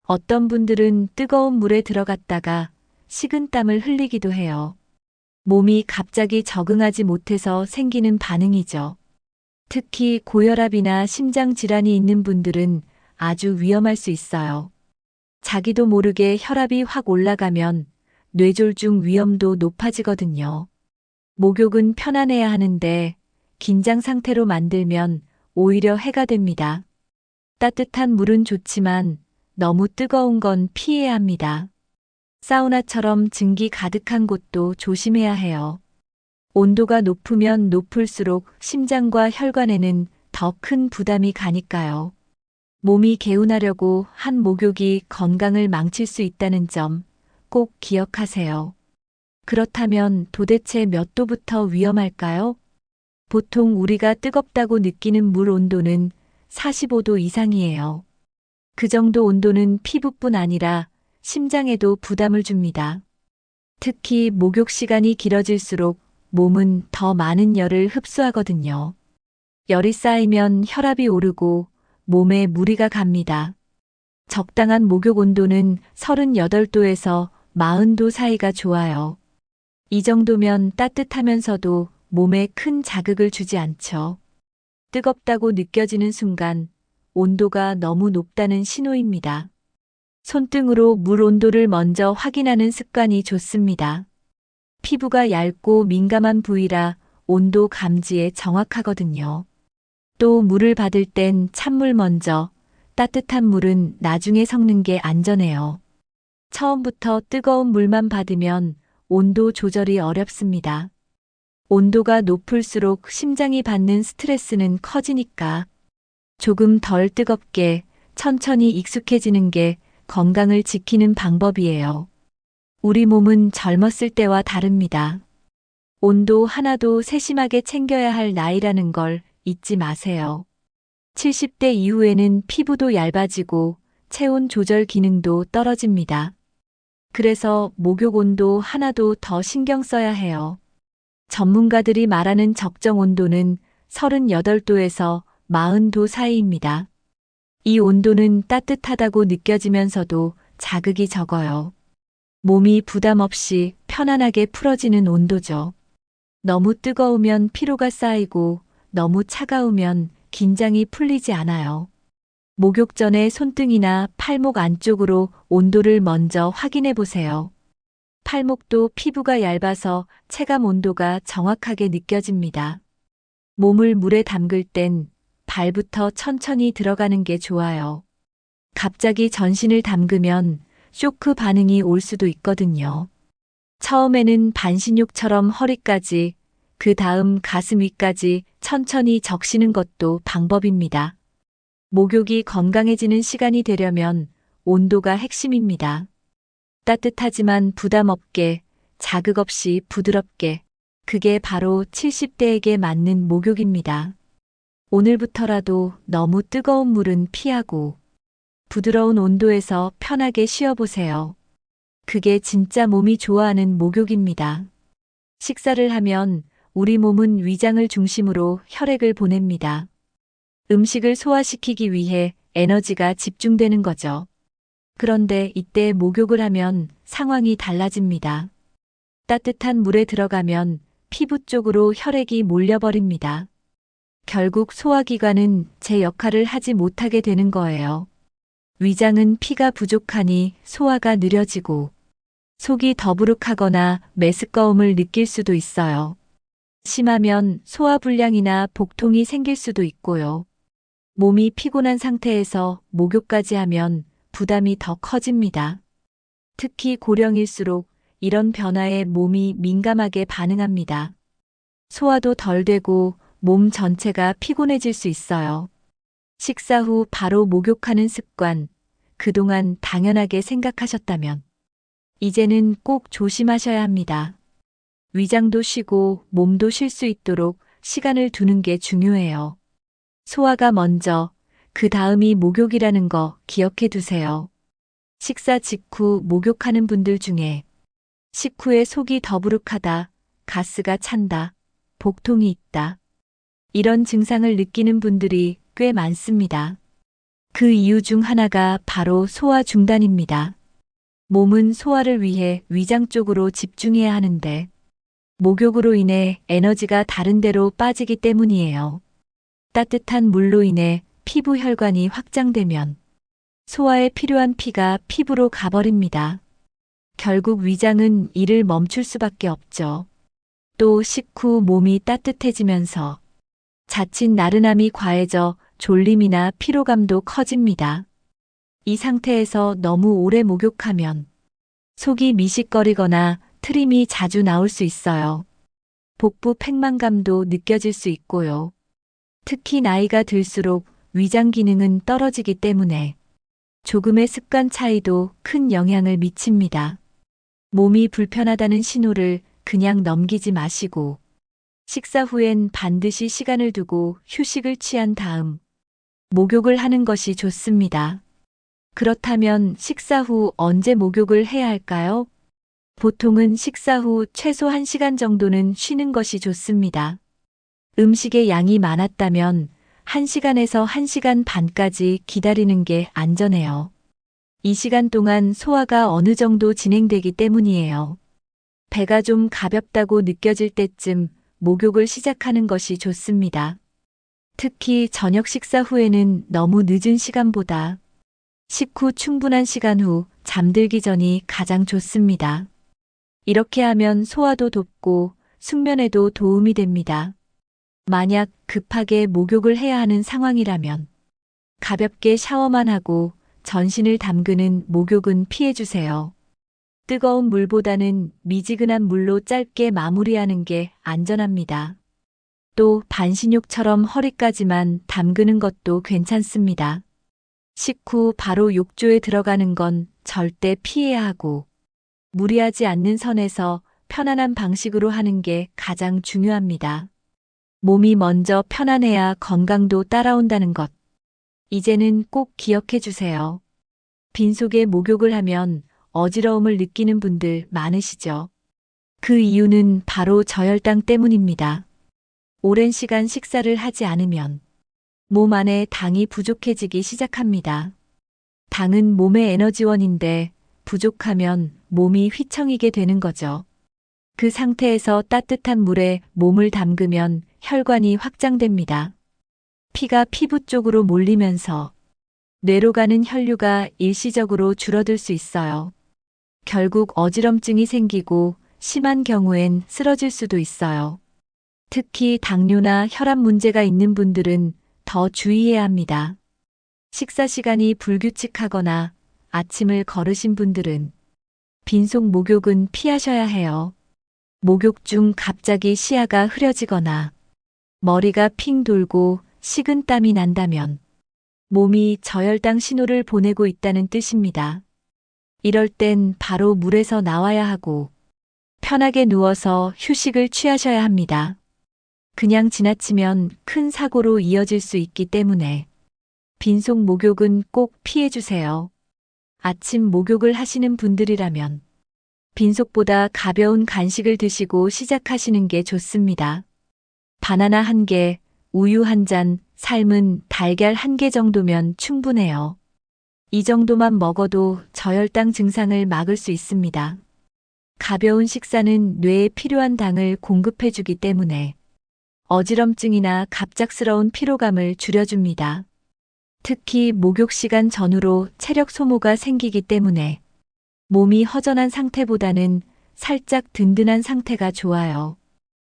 어떤 분들은 뜨거운 물에 들어갔다가 식은땀을 흘리기도 해요. 몸이 갑자기 적응하지 못해서 생기는 반응이죠. 특히 고혈압이나 심장 질환이 있는 분들은 아주 위험할 수 있어요. 자기도 모르게 혈압이 확 올라가면 뇌졸중 위험도 높아지거든요. 목욕은 편안해야 하는데 긴장 상태로 만들면 오히려 해가 됩니다. 따뜻한 물은 좋지만 너무 뜨거운 건 피해야 합니다. 사우나처럼 증기 가득한 곳도 조심해야 해요. 온도가 높으면 높을수록 심장과 혈관에는 더 큰 부담이 가니까요. 몸이 개운하려고 한 목욕이 건강을 망칠 수 있다는 점 꼭 기억하세요. 그렇다면 도대체 몇 도부터 위험할까요? 보통 우리가 뜨겁다고 느끼는 물 온도는 45도 이상이에요. 그 정도 온도는 피부뿐 아니라 심장에도 부담을 줍니다. 특히 목욕 시간이 길어질수록 몸은 더 많은 열을 흡수하거든요. 열이 쌓이면 혈압이 오르고 몸에 무리가 갑니다. 적당한 목욕 온도는 38도에서 40도 사이가 좋아요. 이 정도면 따뜻하면서도 몸에 큰 자극을 주지 않죠. 뜨겁다고 느껴지는 순간 온도가 너무 높다는 신호입니다. 손등으로 물 온도를 먼저 확인하는 습관이 좋습니다. 피부가 얇고 민감한 부위라 온도 감지에 정확하거든요. 또 물을 받을 땐 찬물 먼저, 따뜻한 물은 나중에 섞는 게 안전해요. 처음부터 뜨거운 물만 받으면 온도 조절이 어렵습니다. 온도가 높을수록 심장이 받는 스트레스는 커지니까 조금 덜 뜨겁게 천천히 익숙해지는 게 건강을 지키는 방법이에요. 우리 몸은 젊었을 때와 다릅니다. 온도 하나도 세심하게 챙겨야 할 나이라는 걸 잊지 마세요. 70대 이후에는 피부도 얇아지고 체온 조절 기능도 떨어집니다. 그래서 목욕 온도 하나도 더 신경 써야 해요. 전문가들이 말하는 적정 온도는 38도에서 40도 사이입니다. 이 온도는 따뜻하다고 느껴지면서도 자극이 적어요. 몸이 부담 없이 편안하게 풀어지는 온도죠. 너무 뜨거우면 피로가 쌓이고 너무 차가우면 긴장이 풀리지 않아요. 목욕 전에 손등이나 팔목 안쪽으로 온도를 먼저 확인해 보세요. 팔목도 피부가 얇아서 체감 온도가 정확하게 느껴집니다. 몸을 물에 담글 땐 발부터 천천히 들어가는 게 좋아요. 갑자기 전신을 담그면 쇼크 반응이 올 수도 있거든요. 처음에는 반신욕처럼 허리까지, 그 다음 가슴 위까지 천천히 적시는 것도 방법입니다. 목욕이 건강해지는 시간이 되려면 온도가 핵심입니다. 따뜻하지만 부담 없게, 자극 없이 부드럽게, 그게 바로 70대에게 맞는 목욕입니다. 오늘부터라도 너무 뜨거운 물은 피하고 부드러운 온도에서 편하게 쉬어보세요. 그게 진짜 몸이 좋아하는 목욕입니다. 식사를 하면 우리 몸은 위장을 중심으로 혈액을 보냅니다. 음식을 소화시키기 위해 에너지가 집중되는 거죠. 그런데 이때 목욕을 하면 상황이 달라집니다. 따뜻한 물에 들어가면 피부 쪽으로 혈액이 몰려버립니다. 결국 소화기관은 제 역할을 하지 못하게 되는 거예요. 위장은 피가 부족하니 소화가 느려지고 속이 더부룩하거나 메스꺼움을 느낄 수도 있어요. 심하면 소화불량이나 복통이 생길 수도 있고요. 몸이 피곤한 상태에서 목욕까지 하면 부담이 더 커집니다. 특히 고령일수록 이런 변화에 몸이 민감하게 반응합니다. 소화도 덜 되고 몸 전체가 피곤해질 수 있어요. 식사 후 바로 목욕하는 습관, 그동안 당연하게 생각하셨다면 이제는 꼭 조심하셔야 합니다. 위장도 쉬고 몸도 쉴 수 있도록 시간을 두는 게 중요해요. 소화가 먼저, 그 다음이 목욕이라는 거 기억해 두세요. 식사 직후 목욕하는 분들 중에 식후에 속이 더부룩하다, 가스가 찬다, 복통이 있다. 이런 증상을 느끼는 분들이 꽤 많습니다. 그 이유 중 하나가 바로 소화 중단입니다. 몸은 소화를 위해 위장 쪽으로 집중해야 하는데 목욕으로 인해 에너지가 다른 데로 빠지기 때문이에요. 따뜻한 물로 인해 피부 혈관이 확장되면 소화에 필요한 피가 피부로 가버립니다. 결국 위장은 일을 멈출 수밖에 없죠. 또 식후 몸이 따뜻해지면서 자칫 나른함이 과해져 졸림이나 피로감도 커집니다. 이 상태에서 너무 오래 목욕하면 속이 미식거리거나 트림이 자주 나올 수 있어요. 복부 팽만감도 느껴질 수 있고요. 특히 나이가 들수록 위장 기능은 떨어지기 때문에 조금의 습관 차이도 큰 영향을 미칩니다. 몸이 불편하다는 신호를 그냥 넘기지 마시고 식사 후엔 반드시 시간을 두고 휴식을 취한 다음 목욕을 하는 것이 좋습니다. 그렇다면 식사 후 언제 목욕을 해야 할까요? 보통은 식사 후 최소 1시간 정도는 쉬는 것이 좋습니다. 음식의 양이 많았다면 1시간에서 1시간 반까지 기다리는 게 안전해요. 이 시간 동안 소화가 어느 정도 진행되기 때문이에요. 배가 좀 가볍다고 느껴질 때쯤 목욕을 시작하는 것이 좋습니다. 특히 저녁 식사 후에는 너무 늦은 시간보다 식후 충분한 시간 후 잠들기 전이 가장 좋습니다. 이렇게 하면 소화도 돕고 숙면에도 도움이 됩니다. 만약 급하게 목욕을 해야 하는 상황이라면 가볍게 샤워만 하고 전신을 담그는 목욕은 피해주세요. 뜨거운 물보다는 미지근한 물로 짧게 마무리하는 게 안전합니다. 또 반신욕처럼 허리까지만 담그는 것도 괜찮습니다. 식후 바로 욕조에 들어가는 건 절대 피해야 하고 무리하지 않는 선에서 편안한 방식으로 하는 게 가장 중요합니다. 몸이 먼저 편안해야 건강도 따라온다는 것. 이제는 꼭 기억해 주세요. 빈속에 목욕을 하면 어지러움을 느끼는 분들 많으시죠? 그 이유는 바로 저혈당 때문입니다. 오랜 시간 식사를 하지 않으면 몸 안에 당이 부족해지기 시작합니다. 당은 몸의 에너지원인데 부족하면 몸이 휘청이게 되는 거죠. 그 상태에서 따뜻한 물에 몸을 담그면 혈관이 확장됩니다. 피가 피부 쪽으로 몰리면서 뇌로 가는 혈류가 일시적으로 줄어들 수 있어요. 결국 어지럼증이 생기고 심한 경우엔 쓰러질 수도 있어요. 특히 당뇨나 혈압 문제가 있는 분들은 더 주의해야 합니다. 식사 시간이 불규칙하거나 아침을 거르신 분들은 빈속 목욕은 피하셔야 해요. 목욕 중 갑자기 시야가 흐려지거나 머리가 핑 돌고 식은땀이 난다면 몸이 저혈당 신호를 보내고 있다는 뜻입니다. 이럴 땐 바로 물에서 나와야 하고 편하게 누워서 휴식을 취하셔야 합니다. 그냥 지나치면 큰 사고로 이어질 수 있기 때문에 빈속 목욕은 꼭 피해주세요. 아침 목욕을 하시는 분들이라면 빈속보다 가벼운 간식을 드시고 시작하시는 게 좋습니다. 바나나 1개, 우유 1잔, 삶은 달걀 1개 정도면 충분해요. 이 정도만 먹어도 저혈당 증상을 막을 수 있습니다. 가벼운 식사는 뇌에 필요한 당을 공급해주기 때문에 어지럼증이나 갑작스러운 피로감을 줄여줍니다. 특히 목욕 시간 전후로 체력 소모가 생기기 때문에 몸이 허전한 상태보다는 살짝 든든한 상태가 좋아요.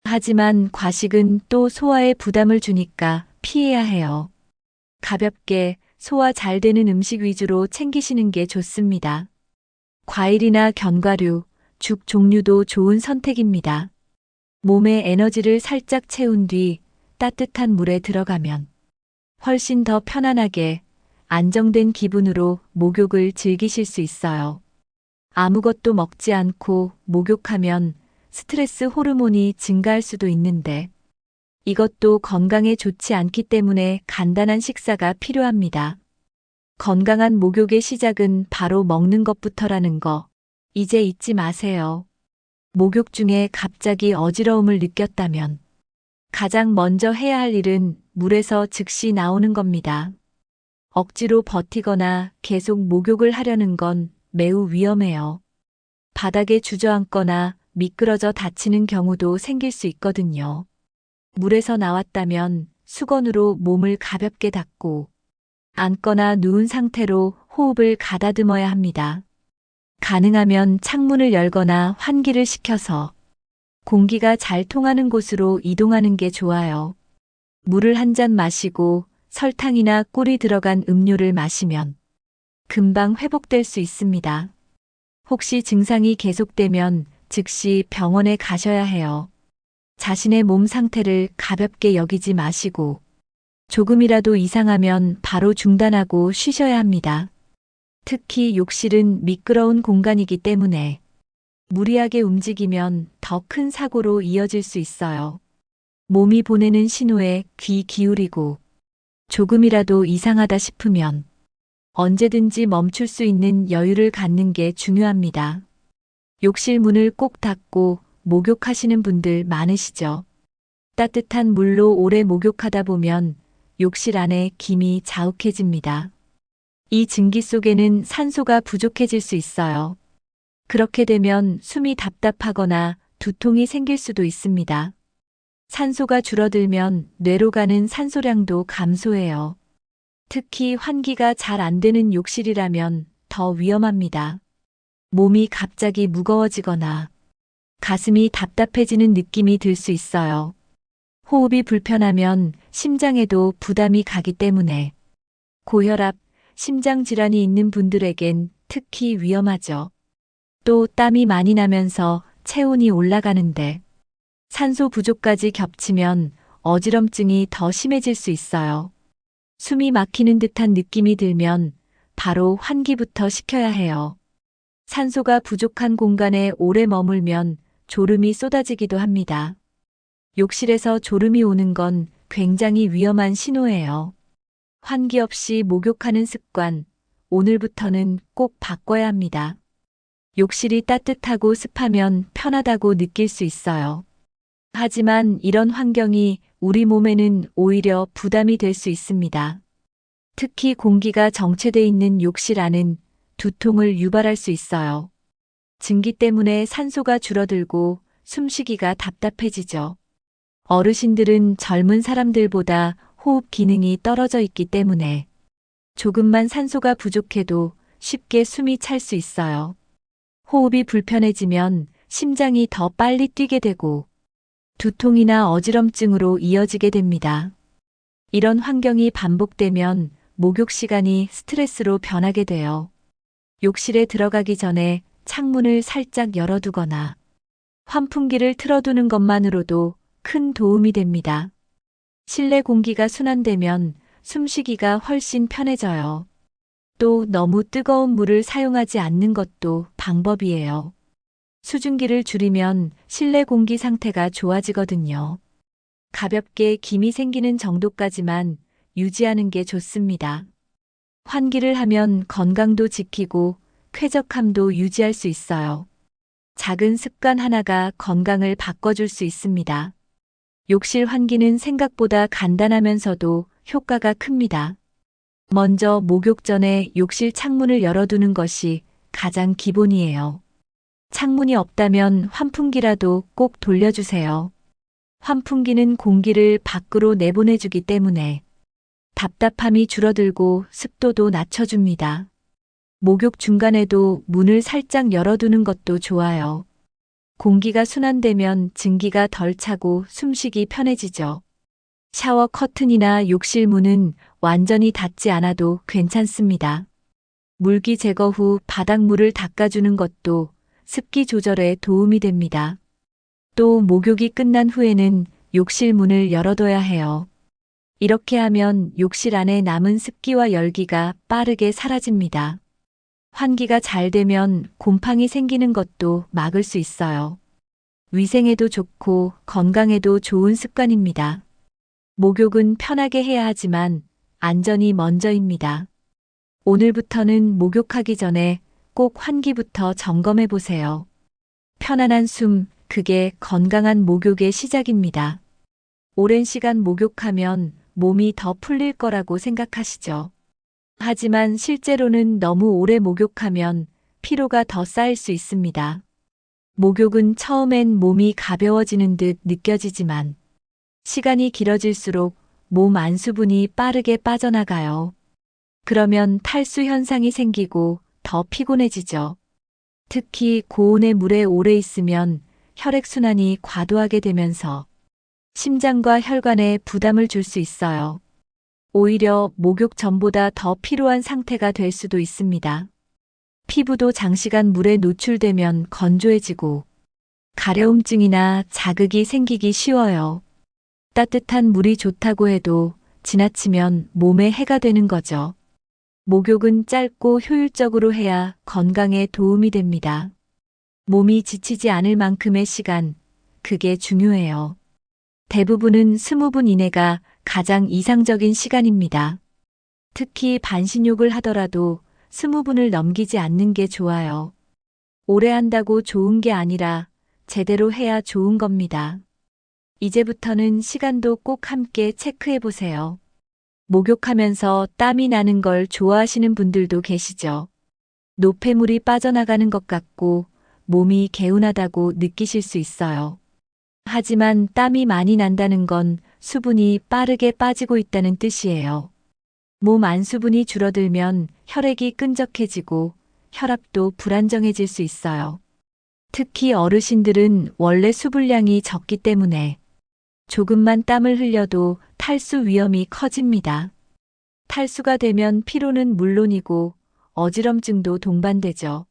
하지만 과식은 또 소화에 부담을 주니까 피해야 해요. 가볍게 소화 잘 되는 음식 위주로 챙기시는 게 좋습니다. 과일이나 견과류, 죽 종류도 좋은 선택입니다. 몸의 에너지를 살짝 채운 뒤 따뜻한 물에 들어가면 훨씬 더 편안하게 안정된 기분으로 목욕을 즐기실 수 있어요. 아무것도 먹지 않고 목욕하면 스트레스 호르몬이 증가할 수도 있는데 이것도 건강에 좋지 않기 때문에 간단한 식사가 필요합니다. 건강한 목욕의 시작은 바로 먹는 것부터라는 거 이제 잊지 마세요. 목욕 중에 갑자기 어지러움을 느꼈다면 가장 먼저 해야 할 일은 물에서 즉시 나오는 겁니다. 억지로 버티거나 계속 목욕을 하려는 건 매우 위험해요. 바닥에 주저앉거나 미끄러져 다치는 경우도 생길 수 있거든요. 물에서 나왔다면 수건으로 몸을 가볍게 닦고 앉거나 누운 상태로 호흡을 가다듬어야 합니다. 가능하면 창문을 열거나 환기를 시켜서 공기가 잘 통하는 곳으로 이동하는 게 좋아요. 물을 1잔 마시고 설탕이나 꿀이 들어간 음료를 마시면 금방 회복될 수 있습니다. 혹시 증상이 계속되면 즉시 병원에 가셔야 해요. 자신의 몸 상태를 가볍게 여기지 마시고 조금이라도 이상하면 바로 중단하고 쉬셔야 합니다. 특히 욕실은 미끄러운 공간이기 때문에 무리하게 움직이면 더 큰 사고로 이어질 수 있어요. 몸이 보내는 신호에 귀 기울이고 조금이라도 이상하다 싶으면 언제든지 멈출 수 있는 여유를 갖는 게 중요합니다. 욕실 문을 꼭 닫고 목욕하시는 분들 많으시죠? 따뜻한 물로 오래 목욕하다 보면 욕실 안에 김이 자욱해집니다. 이 증기 속에는 산소가 부족해질 수 있어요. 그렇게 되면 숨이 답답하거나 두통이 생길 수도 있습니다. 산소가 줄어들면 뇌로 가는 산소량도 감소해요. 특히 환기가 잘 안 되는 욕실이라면 더 위험합니다. 몸이 갑자기 무거워지거나 가슴이 답답해지는 느낌이 들 수 있어요. 호흡이 불편하면 심장에도 부담이 가기 때문에 고혈압, 심장 질환이 있는 분들에겐 특히 위험하죠. 또 땀이 많이 나면서 체온이 올라가는데 산소 부족까지 겹치면 어지럼증이 더 심해질 수 있어요. 숨이 막히는 듯한 느낌이 들면 바로 환기부터 시켜야 해요. 산소가 부족한 공간에 오래 머물면 졸음이 쏟아지기도 합니다. 욕실에서 졸음이 오는 건 굉장히 위험한 신호예요. 환기 없이 목욕하는 습관, 오늘부터는 꼭 바꿔야 합니다. 욕실이 따뜻하고 습하면 편하다고 느낄 수 있어요. 하지만 이런 환경이 우리 몸에는 오히려 부담이 될 수 있습니다. 특히 공기가 정체돼 있는 욕실 안은 두통을 유발할 수 있어요. 증기 때문에 산소가 줄어들고 숨쉬기가 답답해지죠. 어르신들은 젊은 사람들보다 호흡 기능이 떨어져 있기 때문에 조금만 산소가 부족해도 쉽게 숨이 찰 수 있어요. 호흡이 불편해지면 심장이 더 빨리 뛰게 되고 두통이나 어지럼증으로 이어지게 됩니다. 이런 환경이 반복되면 목욕 시간이 스트레스로 변하게 돼요. 욕실에 들어가기 전에 창문을 살짝 열어두거나 환풍기를 틀어두는 것만으로도 큰 도움이 됩니다. 실내 공기가 순환되면 숨쉬기가 훨씬 편해져요. 또 너무 뜨거운 물을 사용하지 않는 것도 방법이에요. 수증기를 줄이면 실내 공기 상태가 좋아지거든요. 가볍게 김이 생기는 정도까지만 유지하는 게 좋습니다. 환기를 하면 건강도 지키고 쾌적함도 유지할 수 있어요. 작은 습관 하나가 건강을 바꿔줄 수 있습니다. 욕실 환기는 생각보다 간단하면서도 효과가 큽니다. 먼저 목욕 전에 욕실 창문을 열어두는 것이 가장 기본이에요. 창문이 없다면 환풍기라도 꼭 돌려주세요. 환풍기는 공기를 밖으로 내보내주기 때문에 답답함이 줄어들고 습도도 낮춰줍니다. 목욕 중간에도 문을 살짝 열어두는 것도 좋아요. 공기가 순환되면 증기가 덜 차고 숨쉬기 편해지죠. 샤워 커튼이나 욕실 문은 완전히 닫지 않아도 괜찮습니다. 물기 제거 후 바닥물을 닦아주는 것도 습기 조절에 도움이 됩니다. 또 목욕이 끝난 후에는 욕실 문을 열어둬야 해요. 이렇게 하면 욕실 안에 남은 습기와 열기가 빠르게 사라집니다. 환기가 잘 되면 곰팡이 생기는 것도 막을 수 있어요. 위생에도 좋고 건강에도 좋은 습관입니다. 목욕은 편하게 해야 하지만 안전이 먼저입니다. 오늘부터는 목욕하기 전에 꼭 환기부터 점검해 보세요. 편안한 숨, 그게 건강한 목욕의 시작입니다. 오랜 시간 목욕하면 몸이 더 풀릴 거라고 생각하시죠? 하지만 실제로는 너무 오래 목욕하면 피로가 더 쌓일 수 있습니다. 목욕은 처음엔 몸이 가벼워지는 듯 느껴지지만 시간이 길어질수록 몸 안수분이 빠르게 빠져나가요. 그러면 탈수 현상이 생기고 더 피곤해지죠. 특히 고온의 물에 오래 있으면 혈액순환이 과도하게 되면서 심장과 혈관에 부담을 줄 수 있어요. 오히려 목욕 전보다 더 피로한 상태가 될 수도 있습니다. 피부도 장시간 물에 노출되면 건조해지고 가려움증이나 자극이 생기기 쉬워요. 따뜻한 물이 좋다고 해도 지나치면 몸에 해가 되는 거죠. 목욕은 짧고 효율적으로 해야 건강에 도움이 됩니다. 몸이 지치지 않을 만큼의 시간, 그게 중요해요. 대부분은 20분 이내가 가장 이상적인 시간입니다. 특히 반신욕을 하더라도 20분을 넘기지 않는 게 좋아요. 오래 한다고 좋은 게 아니라 제대로 해야 좋은 겁니다. 이제부터는 시간도 꼭 함께 체크해 보세요. 목욕하면서 땀이 나는 걸 좋아하시는 분들도 계시죠? 노폐물이 빠져나가는 것 같고 몸이 개운하다고 느끼실 수 있어요. 하지만 땀이 많이 난다는 건 수분이 빠르게 빠지고 있다는 뜻이에요. 몸 안수분이 줄어들면 혈액이 끈적해지고 혈압도 불안정해질 수 있어요. 특히 어르신들은 원래 수분량이 적기 때문에 조금만 땀을 흘려도 탈수 위험이 커집니다. 탈수가 되면 피로는 물론이고 어지럼증도 동반되죠.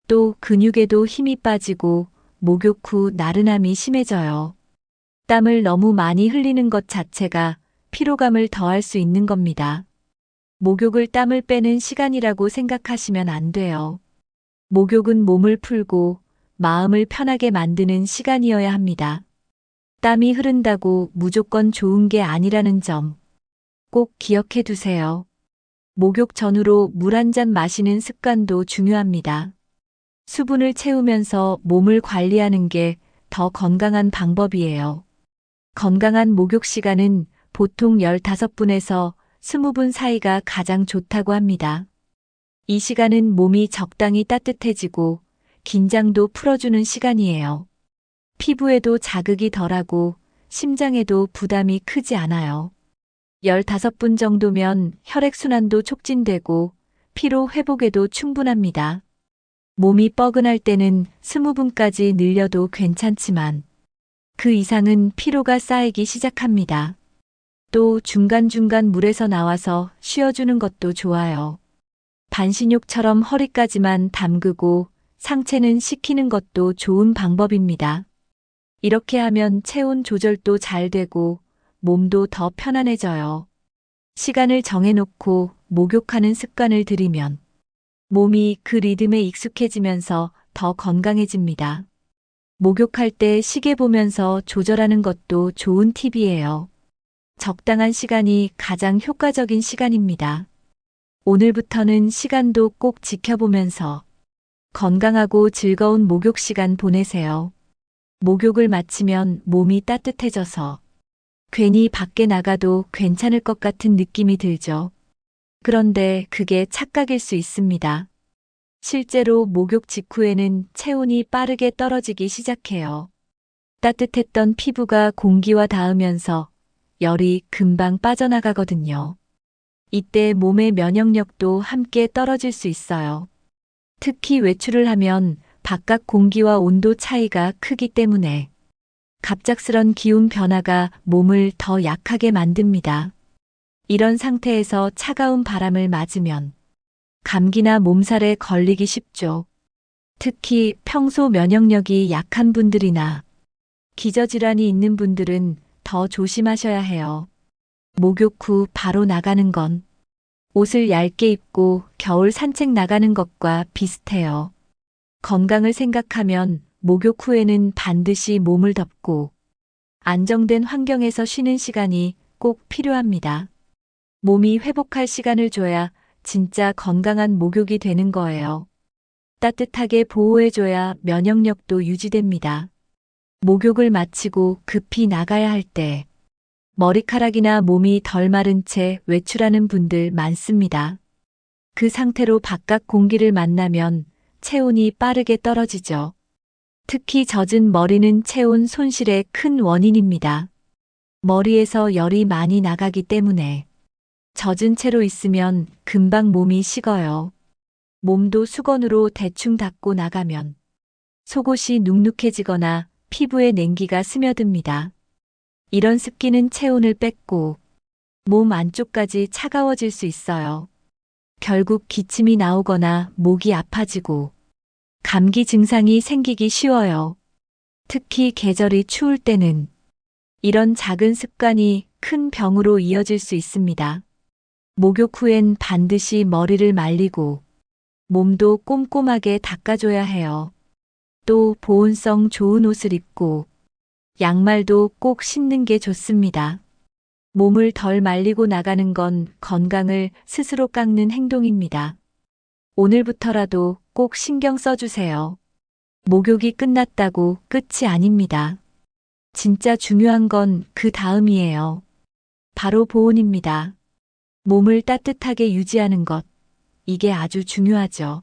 또 근육에도 힘이 빠지고 목욕 후 나른함이 심해져요. 땀을 너무 많이 흘리는 것 자체가 피로감을 더할 수 있는 겁니다. 목욕을 땀을 빼는 시간이라고 생각하시면 안 돼요. 목욕은 몸을 풀고 마음을 편하게 만드는 시간이어야 합니다. 땀이 흐른다고 무조건 좋은 게 아니라는 점 꼭 기억해 두세요. 목욕 전후로 물 한 잔 마시는 습관도 중요합니다. 수분을 채우면서 몸을 관리하는 게 더 건강한 방법이에요. 건강한 목욕 시간은 보통 15분에서 20분 사이가 가장 좋다고 합니다. 이 시간은 몸이 적당히 따뜻해지고 긴장도 풀어주는 시간이에요. 피부에도 자극이 덜하고 심장에도 부담이 크지 않아요. 15분 정도면 혈액순환도 촉진되고 피로 회복에도 충분합니다. 몸이 뻐근할 때는 20분까지 늘려도 괜찮지만 그 이상은 피로가 쌓이기 시작합니다. 또 중간중간 물에서 나와서 쉬어주는 것도 좋아요. 반신욕처럼 허리까지만 담그고 상체는 식히는 것도 좋은 방법입니다. 이렇게 하면 체온 조절도 잘 되고 몸도 더 편안해져요. 시간을 정해놓고 목욕하는 습관을 들이면 몸이 그 리듬에 익숙해지면서 더 건강해집니다. 목욕할 때 시계 보면서 조절하는 것도 좋은 팁이에요. 적당한 시간이 가장 효과적인 시간입니다. 오늘부터는 시간도 꼭 지켜보면서 건강하고 즐거운 목욕 시간 보내세요. 목욕을 마치면 몸이 따뜻해져서 괜히 밖에 나가도 괜찮을 것 같은 느낌이 들죠. 그런데 그게 착각일 수 있습니다. 실제로 목욕 직후에는 체온이 빠르게 떨어지기 시작해요. 따뜻했던 피부가 공기와 닿으면서 열이 금방 빠져나가거든요. 이때 몸의 면역력도 함께 떨어질 수 있어요. 특히 외출을 하면 바깥 공기와 온도 차이가 크기 때문에 갑작스런 기온 변화가 몸을 더 약하게 만듭니다. 이런 상태에서 차가운 바람을 맞으면 감기나 몸살에 걸리기 쉽죠. 특히 평소 면역력이 약한 분들이나 기저질환이 있는 분들은 더 조심하셔야 해요. 목욕 후 바로 나가는 건 옷을 얇게 입고 겨울 산책 나가는 것과 비슷해요. 건강을 생각하면 목욕 후에는 반드시 몸을 덮고 안정된 환경에서 쉬는 시간이 꼭 필요합니다. 몸이 회복할 시간을 줘야 진짜 건강한 목욕이 되는 거예요. 따뜻하게 보호해줘야 면역력도 유지됩니다. 목욕을 마치고 급히 나가야 할 때 머리카락이나 몸이 덜 마른 채 외출하는 분들 많습니다. 그 상태로 바깥 공기를 만나면 체온이 빠르게 떨어지죠. 특히 젖은 머리는 체온 손실의 큰 원인입니다. 머리에서 열이 많이 나가기 때문에 젖은 채로 있으면 금방 몸이 식어요. 몸도 수건으로 대충 닦고 나가면 속옷이 눅눅해지거나 피부에 냉기가 스며듭니다. 이런 습기는 체온을 뺏고 몸 안쪽까지 차가워질 수 있어요. 결국 기침이 나오거나 목이 아파지고 감기 증상이 생기기 쉬워요. 특히 계절이 추울 때는 이런 작은 습관이 큰 병으로 이어질 수 있습니다. 목욕 후엔 반드시 머리를 말리고 몸도 꼼꼼하게 닦아줘야 해요. 또 보온성 좋은 옷을 입고 양말도 꼭 신는 게 좋습니다. 몸을 덜 말리고 나가는 건 건강을 스스로 깎는 행동입니다. 오늘부터라도 꼭 신경 써주세요. 목욕이 끝났다고 끝이 아닙니다. 진짜 중요한 건 그 다음이에요. 바로 보온입니다. 몸을 따뜻하게 유지하는 것. 이게 아주 중요하죠.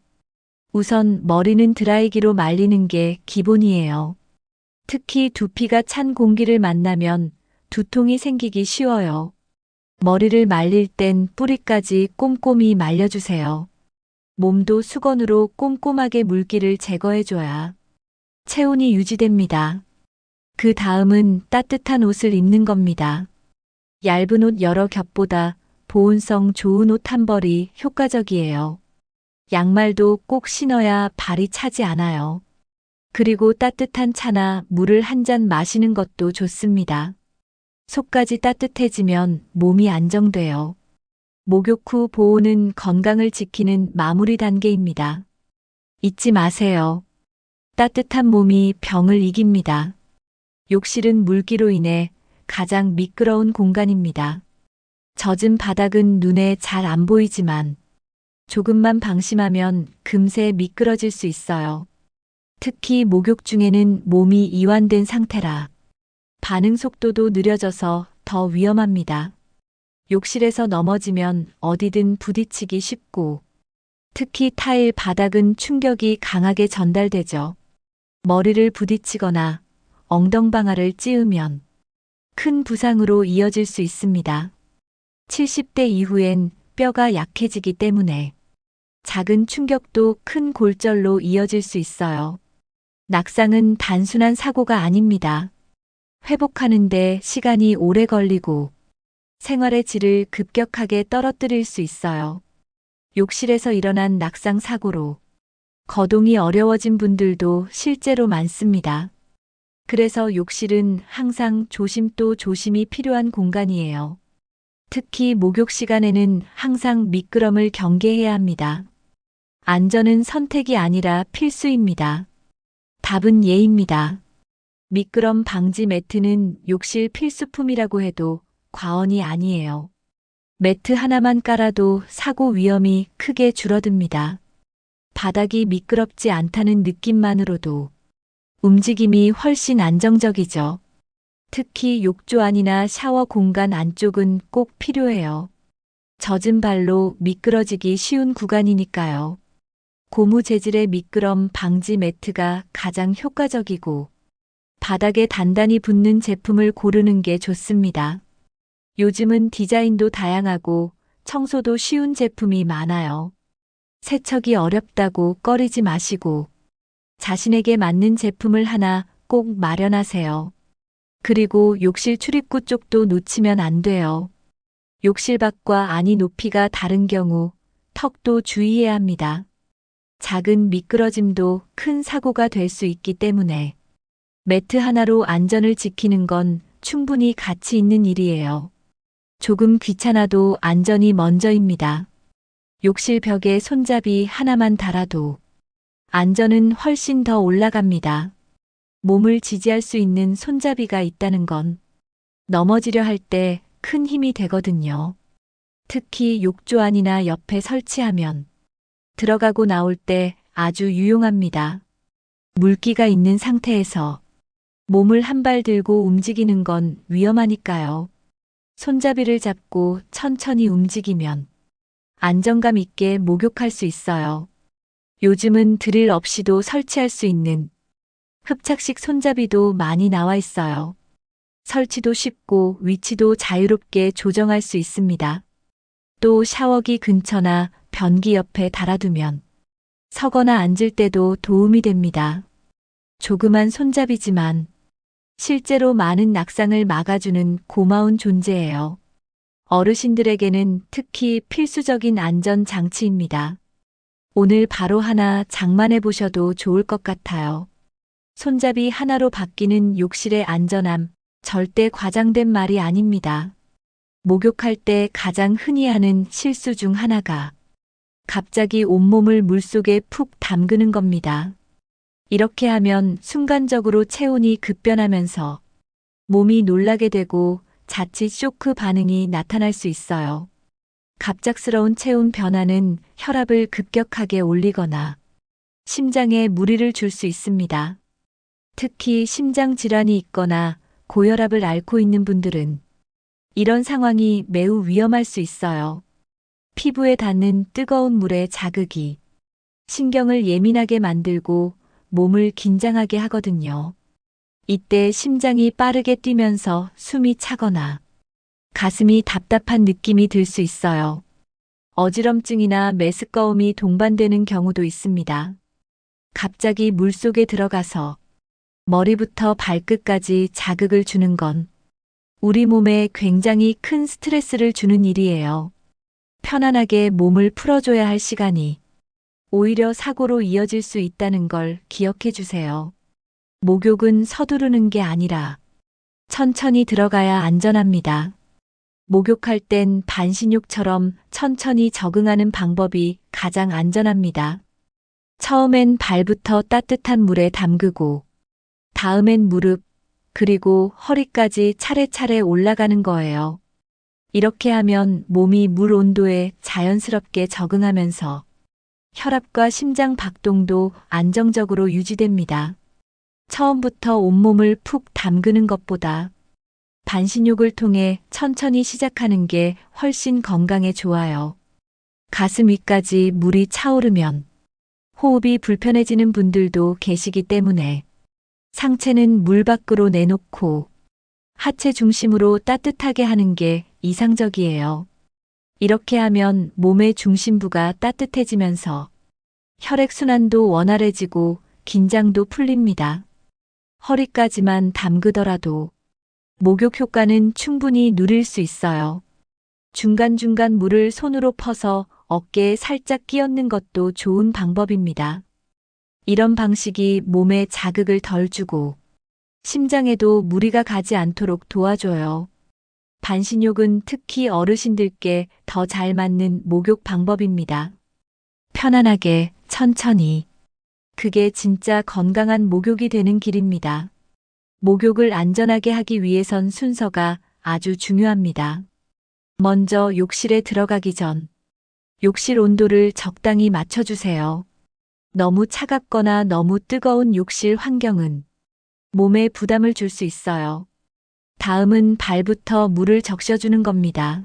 우선 머리는 드라이기로 말리는 게 기본이에요. 특히 두피가 찬 공기를 만나면 두통이 생기기 쉬워요. 머리를 말릴 땐 뿌리까지 꼼꼼히 말려주세요. 몸도 수건으로 꼼꼼하게 물기를 제거해줘야 체온이 유지됩니다. 그 다음은 따뜻한 옷을 입는 겁니다. 얇은 옷 여러 겹보다 보온성 좋은 옷 한 벌이 효과적이에요. 양말도 꼭 신어야 발이 차지 않아요. 그리고 따뜻한 차나 물을 한 잔 마시는 것도 좋습니다. 속까지 따뜻해지면 몸이 안정돼요. 목욕 후 보온은 건강을 지키는 마무리 단계입니다. 잊지 마세요. 따뜻한 몸이 병을 이깁니다. 욕실은 물기로 인해 가장 미끄러운 공간입니다. 젖은 바닥은 눈에 잘 안 보이지만 조금만 방심하면 금세 미끄러질 수 있어요. 특히 목욕 중에는 몸이 이완된 상태라 반응 속도도 느려져서 더 위험합니다. 욕실에서 넘어지면 어디든 부딪히기 쉽고 특히 타일 바닥은 충격이 강하게 전달되죠. 머리를 부딪히거나 엉덩방아를 찧으면 큰 부상으로 이어질 수 있습니다. 70대 이후엔 뼈가 약해지기 때문에 작은 충격도 큰 골절로 이어질 수 있어요. 낙상은 단순한 사고가 아닙니다. 회복하는데 시간이 오래 걸리고 생활의 질을 급격하게 떨어뜨릴 수 있어요. 욕실에서 일어난 낙상 사고로 거동이 어려워진 분들도 실제로 많습니다. 그래서 욕실은 항상 조심 또 조심이 필요한 공간이에요. 특히 목욕 시간에는 항상 미끄럼을 경계해야 합니다. 안전은 선택이 아니라 필수입니다. 답은 예입니다. 미끄럼 방지 매트는 욕실 필수품이라고 해도 과언이 아니에요. 매트 하나만 깔아도 사고 위험이 크게 줄어듭니다. 바닥이 미끄럽지 않다는 느낌만으로도 움직임이 훨씬 안정적이죠. 특히 욕조 안이나 샤워 공간 안쪽은 꼭 필요해요. 젖은 발로 미끄러지기 쉬운 구간이니까요. 고무 재질의 미끄럼 방지 매트가 가장 효과적이고 바닥에 단단히 붙는 제품을 고르는 게 좋습니다. 요즘은 디자인도 다양하고 청소도 쉬운 제품이 많아요. 세척이 어렵다고 꺼리지 마시고 자신에게 맞는 제품을 하나 꼭 마련하세요. 그리고 욕실 출입구 쪽도 놓치면 안 돼요. 욕실 밖과 안이 높이가 다른 경우 턱도 주의해야 합니다. 작은 미끄러짐도 큰 사고가 될 수 있기 때문에 매트 하나로 안전을 지키는 건 충분히 가치 있는 일이에요. 조금 귀찮아도 안전이 먼저입니다. 욕실 벽에 손잡이 하나만 달아도 안전은 훨씬 더 올라갑니다. 몸을 지지할 수 있는 손잡이가 있다는 건 넘어지려 할 때 큰 힘이 되거든요. 특히 욕조 안이나 옆에 설치하면 들어가고 나올 때 아주 유용합니다. 물기가 있는 상태에서 몸을 한 발 들고 움직이는 건 위험하니까요. 손잡이를 잡고 천천히 움직이면 안정감 있게 목욕할 수 있어요. 요즘은 드릴 없이도 설치할 수 있는 흡착식 손잡이도 많이 나와 있어요. 설치도 쉽고 위치도 자유롭게 조정할 수 있습니다. 또 샤워기 근처나 변기 옆에 달아두면 서거나 앉을 때도 도움이 됩니다. 조그만 손잡이지만 실제로 많은 낙상을 막아주는 고마운 존재예요. 어르신들에게는 특히 필수적인 안전 장치입니다. 오늘 바로 하나 장만해 보셔도 좋을 것 같아요. 손잡이 하나로 바뀌는 욕실의 안전함, 절대 과장된 말이 아닙니다. 목욕할 때 가장 흔히 하는 실수 중 하나가 갑자기 온몸을 물속에 푹 담그는 겁니다. 이렇게 하면 순간적으로 체온이 급변하면서 몸이 놀라게 되고 자칫 쇼크 반응이 나타날 수 있어요. 갑작스러운 체온 변화는 혈압을 급격하게 올리거나 심장에 무리를 줄 수 있습니다. 특히 심장 질환이 있거나 고혈압을 앓고 있는 분들은 이런 상황이 매우 위험할 수 있어요. 피부에 닿는 뜨거운 물의 자극이 신경을 예민하게 만들고 몸을 긴장하게 하거든요. 이때 심장이 빠르게 뛰면서 숨이 차거나 가슴이 답답한 느낌이 들 수 있어요. 어지럼증이나 메스꺼움이 동반되는 경우도 있습니다. 갑자기 물속에 들어가서 머리부터 발끝까지 자극을 주는 건 우리 몸에 굉장히 큰 스트레스를 주는 일이에요. 편안하게 몸을 풀어줘야 할 시간이 오히려 사고로 이어질 수 있다는 걸 기억해 주세요. 목욕은 서두르는 게 아니라 천천히 들어가야 안전합니다. 목욕할 땐 반신욕처럼 천천히 적응하는 방법이 가장 안전합니다. 처음엔 발부터 따뜻한 물에 담그고, 다음엔 무릎, 그리고 허리까지 차례차례 올라가는 거예요. 이렇게 하면 몸이 물 온도에 자연스럽게 적응하면서 혈압과 심장 박동도 안정적으로 유지됩니다. 처음부터 온몸을 푹 담그는 것보다 반신욕을 통해 천천히 시작하는 게 훨씬 건강에 좋아요. 가슴 위까지 물이 차오르면 호흡이 불편해지는 분들도 계시기 때문에 상체는 물 밖으로 내놓고 하체 중심으로 따뜻하게 하는 게 이상적이에요. 이렇게 하면 몸의 중심부가 따뜻해지면서 혈액순환도 원활해지고 긴장도 풀립니다. 허리까지만 담그더라도 목욕 효과는 충분히 누릴 수 있어요. 중간중간 물을 손으로 퍼서 어깨에 살짝 끼얹는 것도 좋은 방법입니다. 이런 방식이 몸에 자극을 덜 주고 심장에도 무리가 가지 않도록 도와줘요. 반신욕은 특히 어르신들께 더 잘 맞는 목욕 방법입니다. 편안하게, 천천히. 그게 진짜 건강한 목욕이 되는 길입니다. 목욕을 안전하게 하기 위해선 순서가 아주 중요합니다. 먼저 욕실에 들어가기 전 욕실 온도를 적당히 맞춰주세요. 너무 차갑거나 너무 뜨거운 욕실 환경은 몸에 부담을 줄 수 있어요. 다음은 발부터 물을 적셔주는 겁니다.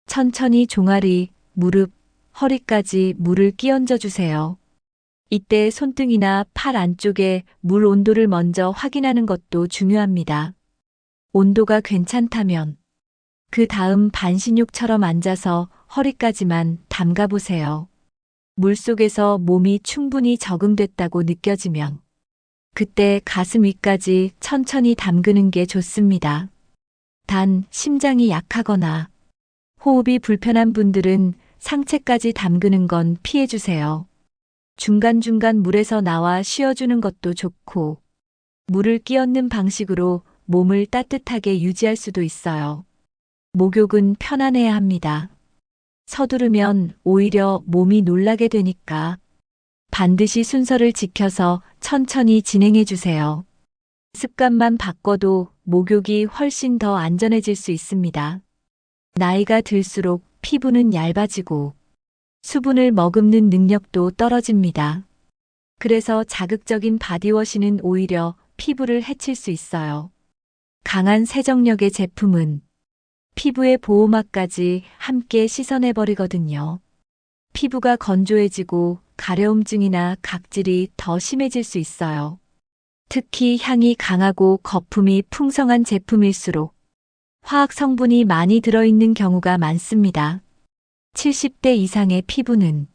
천천히 종아리, 무릎, 허리까지 물을 끼얹어 주세요. 이때 손등이나 팔 안쪽에 물 온도를 먼저 확인하는 것도 중요합니다. 온도가 괜찮다면 그 다음 반신욕처럼 앉아서 허리까지만 담가 보세요. 물속에서 몸이 충분히 적응됐다고 느껴지면 그때 가슴 위까지 천천히 담그는 게 좋습니다. 단 심장이 약하거나 호흡이 불편한 분들은 상체까지 담그는 건 피해 주세요. 중간중간 물에서 나와 쉬어주는 것도 좋고 물을 끼얹는 방식으로 몸을 따뜻하게 유지할 수도 있어요. 목욕은 편안해야 합니다. 서두르면 오히려 몸이 놀라게 되니까 반드시 순서를 지켜서 천천히 진행해 주세요. 습관만 바꿔도 목욕이 훨씬 더 안전해질 수 있습니다. 나이가 들수록 피부는 얇아지고 수분을 머금는 능력도 떨어집니다. 그래서 자극적인 바디워시는 오히려 피부를 해칠 수 있어요. 강한 세정력의 제품은 피부의 보호막까지 함께 씻어내버리거든요. 피부가 건조해지고 가려움증이나 각질이 더 심해질 수 있어요. 특히 향이 강하고 거품이 풍성한 제품일수록 화학 성분이 많이 들어있는 경우가 많습니다. 70대 이상의 피부는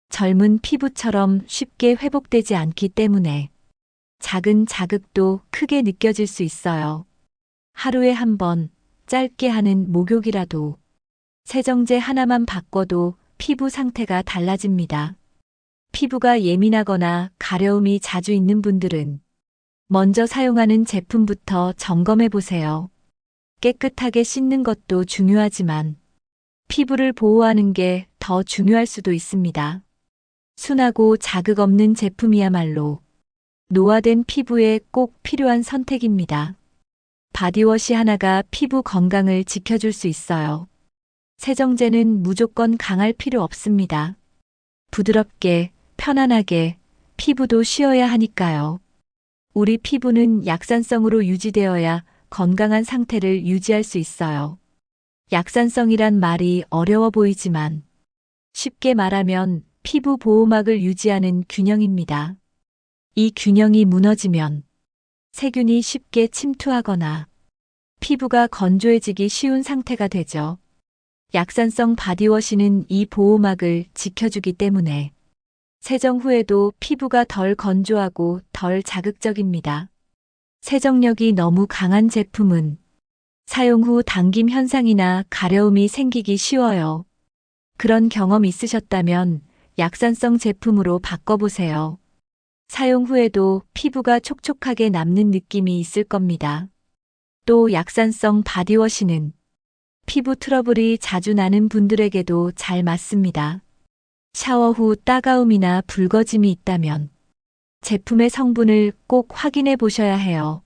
젊은 피부처럼 쉽게 회복되지 않기 때문에 작은 자극도 크게 느껴질 수 있어요. 하루에 한 번 짧게 하는 목욕이라도 세정제 하나만 바꿔도 피부 상태가 달라집니다. 피부가 예민하거나 가려움이 자주 있는 분들은 먼저 사용하는 제품부터 점검해 보세요. 깨끗하게 씻는 것도 중요하지만 피부를 보호하는 게 더 중요할 수도 있습니다. 순하고 자극 없는 제품이야말로 노화된 피부에 꼭 필요한 선택입니다. 바디워시 하나가 피부 건강을 지켜줄 수 있어요. 세정제는 무조건 강할 필요 없습니다. 부드럽게, 편안하게, 피부도 쉬어야 하니까요. 우리 피부는 약산성으로 유지되어야 건강한 상태를 유지할 수 있어요. 약산성이란 말이 어려워 보이지만 쉽게 말하면 피부 보호막을 유지하는 균형입니다. 이 균형이 무너지면 세균이 쉽게 침투하거나 피부가 건조해지기 쉬운 상태가 되죠. 약산성 바디워시는 이 보호막을 지켜주기 때문에 세정 후에도 피부가 덜 건조하고 덜 자극적입니다. 세정력이 너무 강한 제품은 사용 후 당김 현상이나 가려움이 생기기 쉬워요. 그런 경험 있으셨다면 약산성 제품으로 바꿔보세요. 사용 후에도 피부가 촉촉하게 남는 느낌이 있을 겁니다. 또 약산성 바디워시는 피부 트러블이 자주 나는 분들에게도 잘 맞습니다. 샤워 후 따가움이나 붉어짐이 있다면 제품의 성분을 꼭 확인해 보셔야 해요.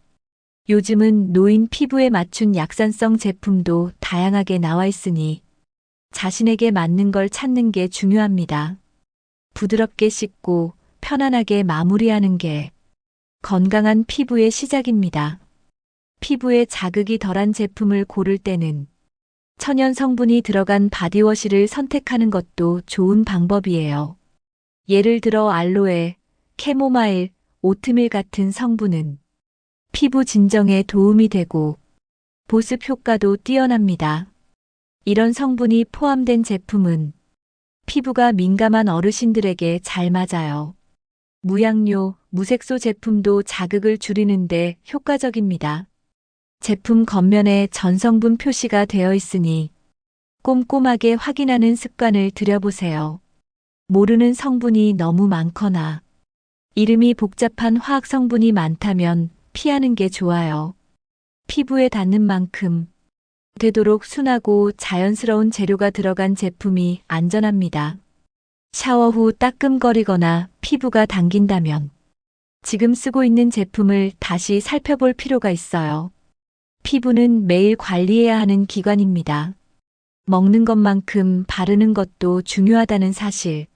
요즘은 노인 피부에 맞춘 약산성 제품도 다양하게 나와 있으니 자신에게 맞는 걸 찾는 게 중요합니다. 부드럽게 씻고 편안하게 마무리하는 게 건강한 피부의 시작입니다. 피부에 자극이 덜한 제품을 고를 때는 천연 성분이 들어간 바디워시를 선택하는 것도 좋은 방법이에요. 예를 들어 알로에, 캐모마일, 오트밀 같은 성분은 피부 진정에 도움이 되고 보습 효과도 뛰어납니다. 이런 성분이 포함된 제품은 피부가 민감한 어르신들에게 잘 맞아요. 무향료, 무색소 제품도 자극을 줄이는데 효과적입니다. 제품 겉면에 전성분 표시가 되어 있으니 꼼꼼하게 확인하는 습관을 들여보세요. 모르는 성분이 너무 많거나 이름이 복잡한 화학 성분이 많다면 피하는 게 좋아요. 피부에 닿는 만큼 되도록 순하고 자연스러운 재료가 들어간 제품이 안전합니다. 샤워 후 따끔거리거나 피부가 당긴다면 지금 쓰고 있는 제품을 다시 살펴볼 필요가 있어요. 피부는 매일 관리해야 하는 기관입니다. 먹는 것만큼 바르는 것도 중요하다는 사실.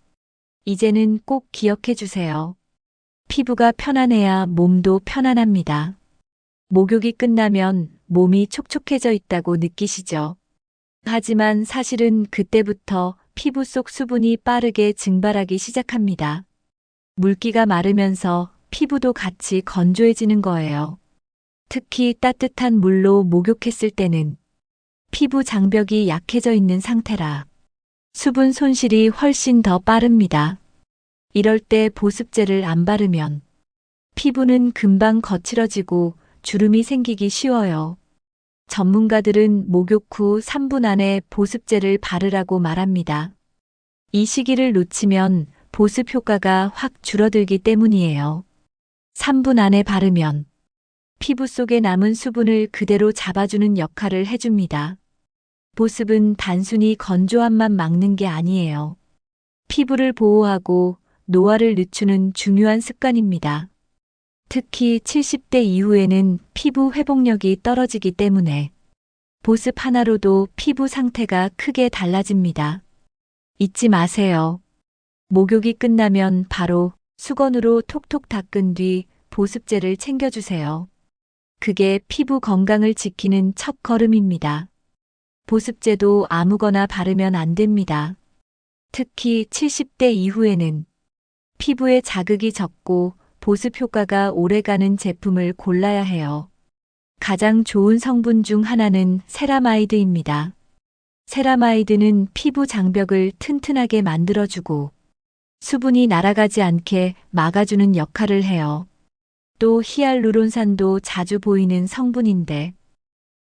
이제는 꼭 기억해 주세요. 피부가 편안해야 몸도 편안합니다. 목욕이 끝나면 몸이 촉촉해져 있다고 느끼시죠? 하지만 사실은 그때부터 피부 속 수분이 빠르게 증발하기 시작합니다. 물기가 마르면서 피부도 같이 건조해지는 거예요. 특히 따뜻한 물로 목욕했을 때는 피부 장벽이 약해져 있는 상태라 수분 손실이 훨씬 더 빠릅니다. 이럴 때 보습제를 안 바르면 피부는 금방 거칠어지고 주름이 생기기 쉬워요. 전문가들은 목욕 후 3분 안에 보습제를 바르라고 말합니다. 이 시기를 놓치면 보습 효과가 확 줄어들기 때문이에요. 3분 안에 바르면 피부 속에 남은 수분을 그대로 잡아주는 역할을 해줍니다. 보습은 단순히 건조함만 막는 게 아니에요. 피부를 보호하고 노화를 늦추는 중요한 습관입니다. 특히 70대 이후에는 피부 회복력이 떨어지기 때문에 보습 하나로도 피부 상태가 크게 달라집니다. 잊지 마세요. 목욕이 끝나면 바로 수건으로 톡톡 닦은 뒤 보습제를 챙겨주세요. 그게 피부 건강을 지키는 첫 걸음입니다. 보습제도 아무거나 바르면 안 됩니다. 특히 70대 이후에는 피부에 자극이 적고 보습 효과가 오래가는 제품을 골라야 해요. 가장 좋은 성분 중 하나는 세라마이드입니다. 세라마이드는 피부 장벽을 튼튼하게 만들어주고 수분이 날아가지 않게 막아주는 역할을 해요. 또 히알루론산도 자주 보이는 성분인데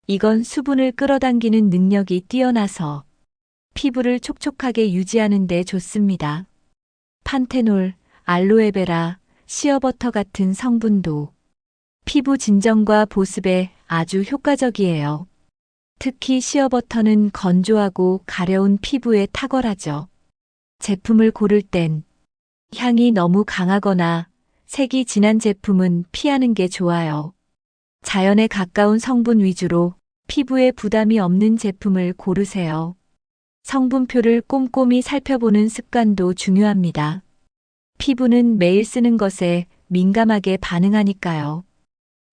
이건 수분을 끌어당기는 능력이 뛰어나서 피부를 촉촉하게 유지하는 데 좋습니다. 판테놀, 알로에베라, 시어버터 같은 성분도 피부 진정과 보습에 아주 효과적이에요. 특히 시어버터는 건조하고 가려운 피부에 탁월하죠. 제품을 고를 땐 향이 너무 강하거나 색이 진한 제품은 피하는 게 좋아요. 자연에 가까운 성분 위주로 피부에 부담이 없는 제품을 고르세요. 성분표를 꼼꼼히 살펴보는 습관도 중요합니다. 피부는 매일 쓰는 것에 민감하게 반응하니까요.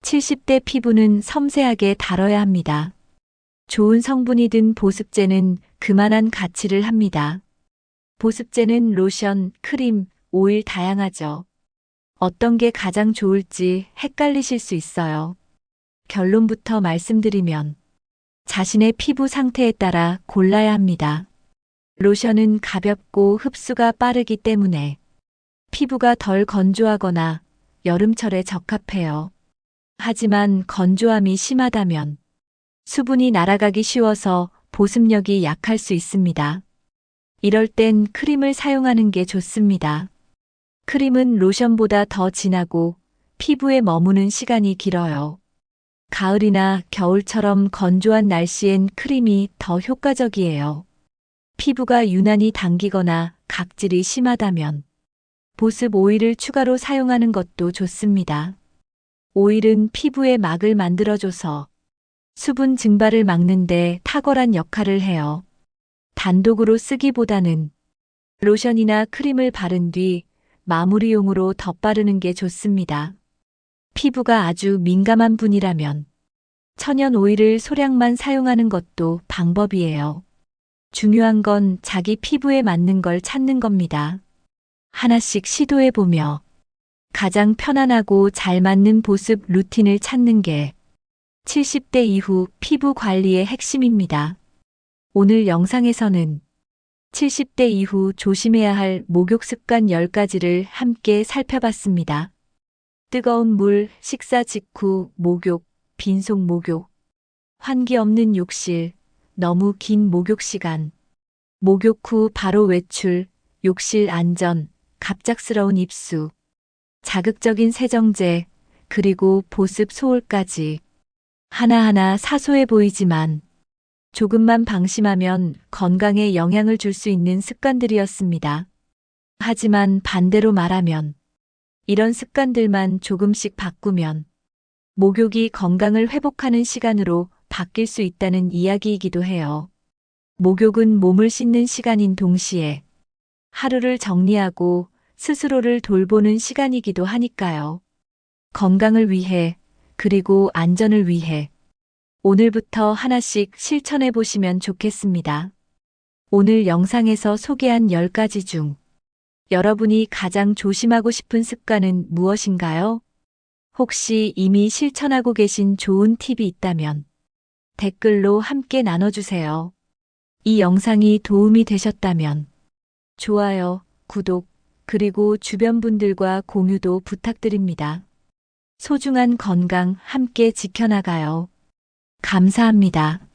70대 피부는 섬세하게 다뤄야 합니다. 좋은 성분이 든 보습제는 그만한 가치를 합니다. 보습제는 로션, 크림, 오일 다양하죠. 어떤 게 가장 좋을지 헷갈리실 수 있어요. 결론부터 말씀드리면 자신의 피부 상태에 따라 골라야 합니다. 로션은 가볍고 흡수가 빠르기 때문에 피부가 덜 건조하거나 여름철에 적합해요. 하지만 건조함이 심하다면 수분이 날아가기 쉬워서 보습력이 약할 수 있습니다. 이럴 땐 크림을 사용하는 게 좋습니다. 크림은 로션보다 더 진하고 피부에 머무는 시간이 길어요. 가을이나 겨울처럼 건조한 날씨엔 크림이 더 효과적이에요. 피부가 유난히 당기거나 각질이 심하다면 보습 오일을 추가로 사용하는 것도 좋습니다. 오일은 피부에 막을 만들어줘서 수분 증발을 막는데 탁월한 역할을 해요. 단독으로 쓰기보다는 로션이나 크림을 바른 뒤 마무리용으로 덧바르는 게 좋습니다. 피부가 아주 민감한 분이라면 천연 오일을 소량만 사용하는 것도 방법이에요. 중요한 건 자기 피부에 맞는 걸 찾는 겁니다. 하나씩 시도해보며 가장 편안하고 잘 맞는 보습 루틴을 찾는 게 70대 이후 피부 관리의 핵심입니다. 오늘 영상에서는 70대 이후 조심해야 할 목욕 습관 10가지를 함께 살펴봤습니다. 뜨거운 물, 식사 직후 목욕, 빈속 목욕, 환기 없는 욕실, 너무 긴 목욕 시간, 목욕 후 바로 외출, 욕실 안전, 갑작스러운 입수, 자극적인 세정제, 그리고 보습 소홀까지 하나하나 사소해 보이지만 조금만 방심하면 건강에 영향을 줄 수 있는 습관들이었습니다. 하지만 반대로 말하면 이런 습관들만 조금씩 바꾸면 목욕이 건강을 회복하는 시간으로 바뀔 수 있다는 이야기이기도 해요. 목욕은 몸을 씻는 시간인 동시에 하루를 정리하고 스스로를 돌보는 시간이기도 하니까요. 건강을 위해 그리고 안전을 위해 오늘부터 하나씩 실천해 보시면 좋겠습니다. 오늘 영상에서 소개한 10가지 중 여러분이 가장 조심하고 싶은 습관은 무엇인가요? 혹시 이미 실천하고 계신 좋은 팁이 있다면 댓글로 함께 나눠주세요. 이 영상이 도움이 되셨다면 좋아요, 구독, 그리고 주변 분들과 공유도 부탁드립니다. 소중한 건강 함께 지켜나가요. 감사합니다.